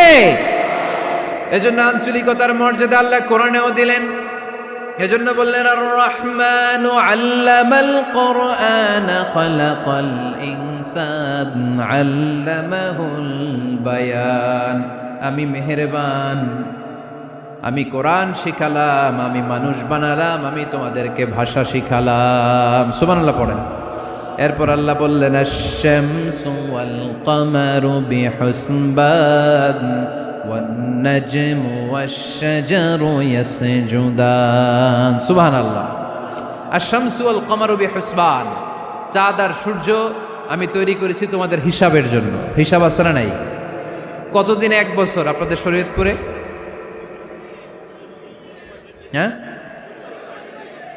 এজন্য আঞ্চলিকতার মর্যাদা আল্লাহ কোরআনেও দিলেন। এজন্য বললেন, আর রহমানু আল্লামাল কোরআন খালাকাল ইনসান আল্লামাহুল বায়ান। আমি মেহেরবান, আমি কোরআন শিখালাম, আমি মানুষ বানালাম, আমি তোমাদেরকে ভাষা শিখালাম। সুবহানাল্লাহ পড়েন। এরপর আল্লাহ বললেন, আশ-শামসু ওয়াল কামারু বিহুসবান ওয়ান নাজমু ওয়াশ-শাজারু ইয়াসজুদান। সুবহানাল্লাহ। আশ-শামসু ওয়াল কামারু বিহুসবান, চাঁদ আর সূর্য আমি তৈরি করেছি তোমাদের হিসাবের জন্য। হিসাব আছে না নাই? কতদিন এক বছর আপনাদের শরীয়তপুরে? হ্যাঁ,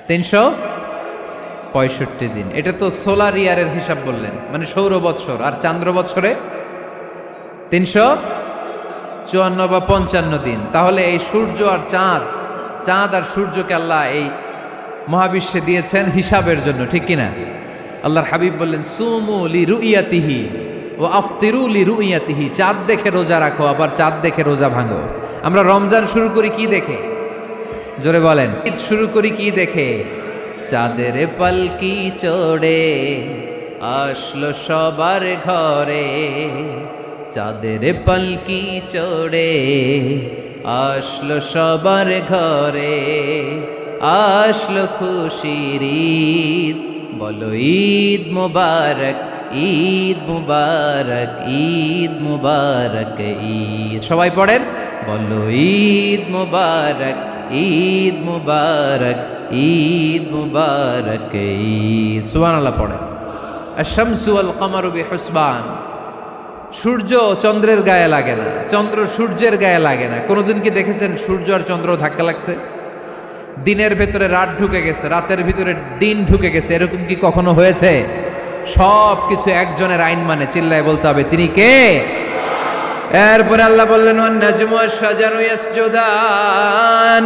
365 দিন। এটা তো সোলার ইয়ারের হিসাব বললেন, মানে সৌর বৎসর। আর চান্দ্র বৎসরে 354 বা 55 দিন। তাহলে এই সূর্য আর চাঁদ, চাঁদ আর সূর্যকে আল্লাহ এই মহাবিশ্বে দিয়েছেন হিসাবের জন্য, ঠিক কিনা? আল্লাহর হাবিব বললেন, সুমু লিরুইয়াতিহি ওয়া আফতিরু লিরুইয়াতিহি। চাঁদ দেখে রোজা রাখো, আবার চাঁদ দেখে রোজা ভাঙো। আমরা রমজান শুরু করি কি দেখে? জোরে বলেন। ঈদ শুরু করি কি দেখে? চাঁদের পালকি চড়ে আসলো সবার ঘরে, চাঁদের পালকি চড়ে আসলো সবার ঘরে, আসলো খুশির ঈদ, বলো ঈদ মুবারক, ঈদ মুবারক, ঈদ মুবারক, ঈদ। সবাই পড়েন, বলো ঈদ মুবারক, ঈদ মুবারক, ঈদ মুবারক, ঈদ। সুবহানাল্লাহ পড়েন। আশ-শামসু ওয়াল কামারু বিহুসবান। সূর্য চন্দ্রের গায়ে লাগে না, চন্দ্র সূর্যের গায়ে লাগে না। কোনোদিন কি দেখেছেন সূর্য আর চন্দ্র ধাক্কা লাগছে? দিনের ভেতরে রাত ঢুকে গেছে, রাতের ভিতরে দিন ঢুকে গেছে, এরকম কি কখনো হয়েছে? সব কিছু একজনের আইন মানে, চিল্লায় বলতে হবে, তিনি কে? এরপরে আল্লাহ বললেন, ওয়ান নাজমু ওয়াশ-শাজারু ইয়াসজুদান।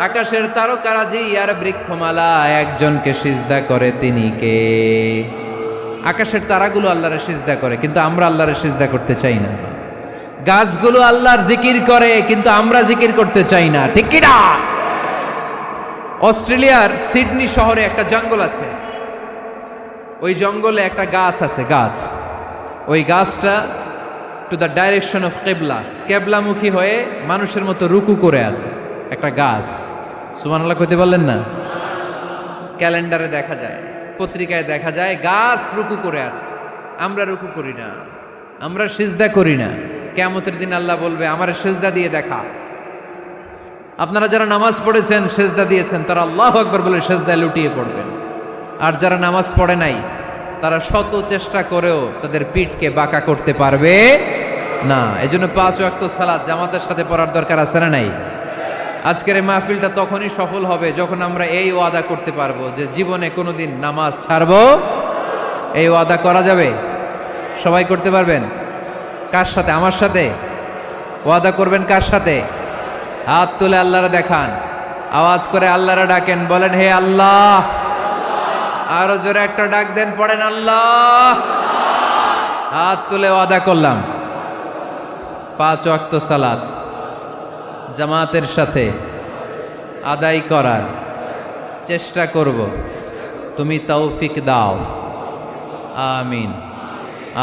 আকাশের তারকারাজি আর বৃক্ষমালা একজনকে সিজদা করে, তিনি কে? আকাশের তারাগুলো আল্লাহরে সিজদা করে, কিন্তু আমরা আল্লাহরে সিজদা করতে চাই না। গাছগুলো আল্লাহর জিকির করে, কিন্তু আমরা জিকির করতে চাই না, ঠিক কি না? অস্ট্রেলিয়ার সিডনি শহরে একটা জঙ্গল আছে। ওই জঙ্গলে একটা গাছ আছে, গাছ। ওই গাছটা টু দ্য ডাইরেকশন অফ কেবলা, কেবলামুখী হয়ে মানুষের মতো রুকু করে আছে একটা গাছ। সুবহানাল্লাহ কইতে বললেন না? ক্যালেন্ডারে দেখা যায়, পত্রিকায় দেখা যায়, গাছ রুকু করে আছে। আমরা রুকু করি না, আমরা সিজদা করি না। কিয়ামতের দিন আল্লাহ বলবে, আমার সিজদা দিয়ে দেখা। আপনারা যারা নামাজ পড়েছেন, সেজদা দিয়েছেন, তারা আল্লাহু আকবার বলে সেজদায় লুটিয়ে পড়বেন। আর যারা নামাজ পড়ে নাই, তারা শত চেষ্টা করেও তাদের পিঠকে বাঁকা করতে পারবে না। এজন্য 5 ওয়াক্ত সালাত জামাতের সাথে পড়ার দরকার আছে না নাই? আজকের এই মাহফিলটা তখনই সফল হবে যখন আমরা এই ওয়াদা করতে পারবো যে জীবনে কোনোদিন নামাজ ছাড়বো। এই ওয়াদা করা যাবে? সবাই করতে পারবেন? কার সাথে? আমার সাথে ওয়াদা করবেন? কার সাথে? হাত তুলে আল্লাহরা দেখান, আওয়াজ করে আল্লাহরা ডাকেন, বলেন হে আল্লাহ। আরো জোরে একটা ডাক দেন, পড়েন আল্লাহ। হাত তুলে ওয়াদা করলাম 5 ওয়াক্ত সালাত জামাতের সাথে আদায় করার চেষ্টা করব, তুমি তৌফিক দাও, আমিন।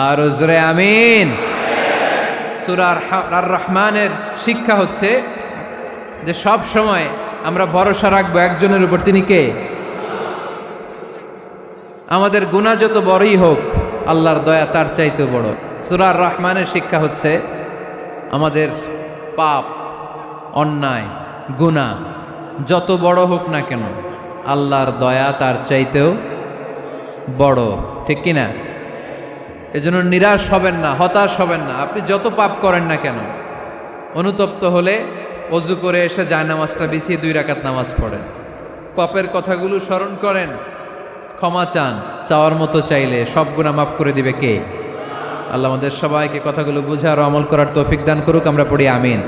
আরো জোরে আমিন। সূরা আর রহমানের শিক্ষা হচ্ছে যে সব সময় আমরা ভরসা রাখবো একজনের উপর, তিনি কে? আমাদের গুনাহ যত বড়ই হোক, আল্লাহর দয়া তার চাইতে বড়। সূরা আর রহমানের শিক্ষা হচ্ছে আমাদের পাপ, অন্যায়, গুনাহ যত বড় হোক না কেন, আল্লাহর দয়া তার চাইতেও বড়, ঠিক কিনা? এজন্য নিরাশ হবেন না, হতাশ হবেন না। আপনি যত পাপ করেন না কেন, অনুতপ্ত হলে অজু করে এসে জায়নামাজটা বিছিয়ে 2 রাকাত নামাজ পড়েন, পাপের কথাগুলো স্মরণ করেন, ক্ষমা চান, চাওয়ার মতো চাইলে সব গুনাহ মাফ করে দিবে কে? আল্লাহ আমাদের সবাইকে কথাগুলো বুঝার ও আমল করার তৌফিক দান করুক। আমরা পড়ি আমিন।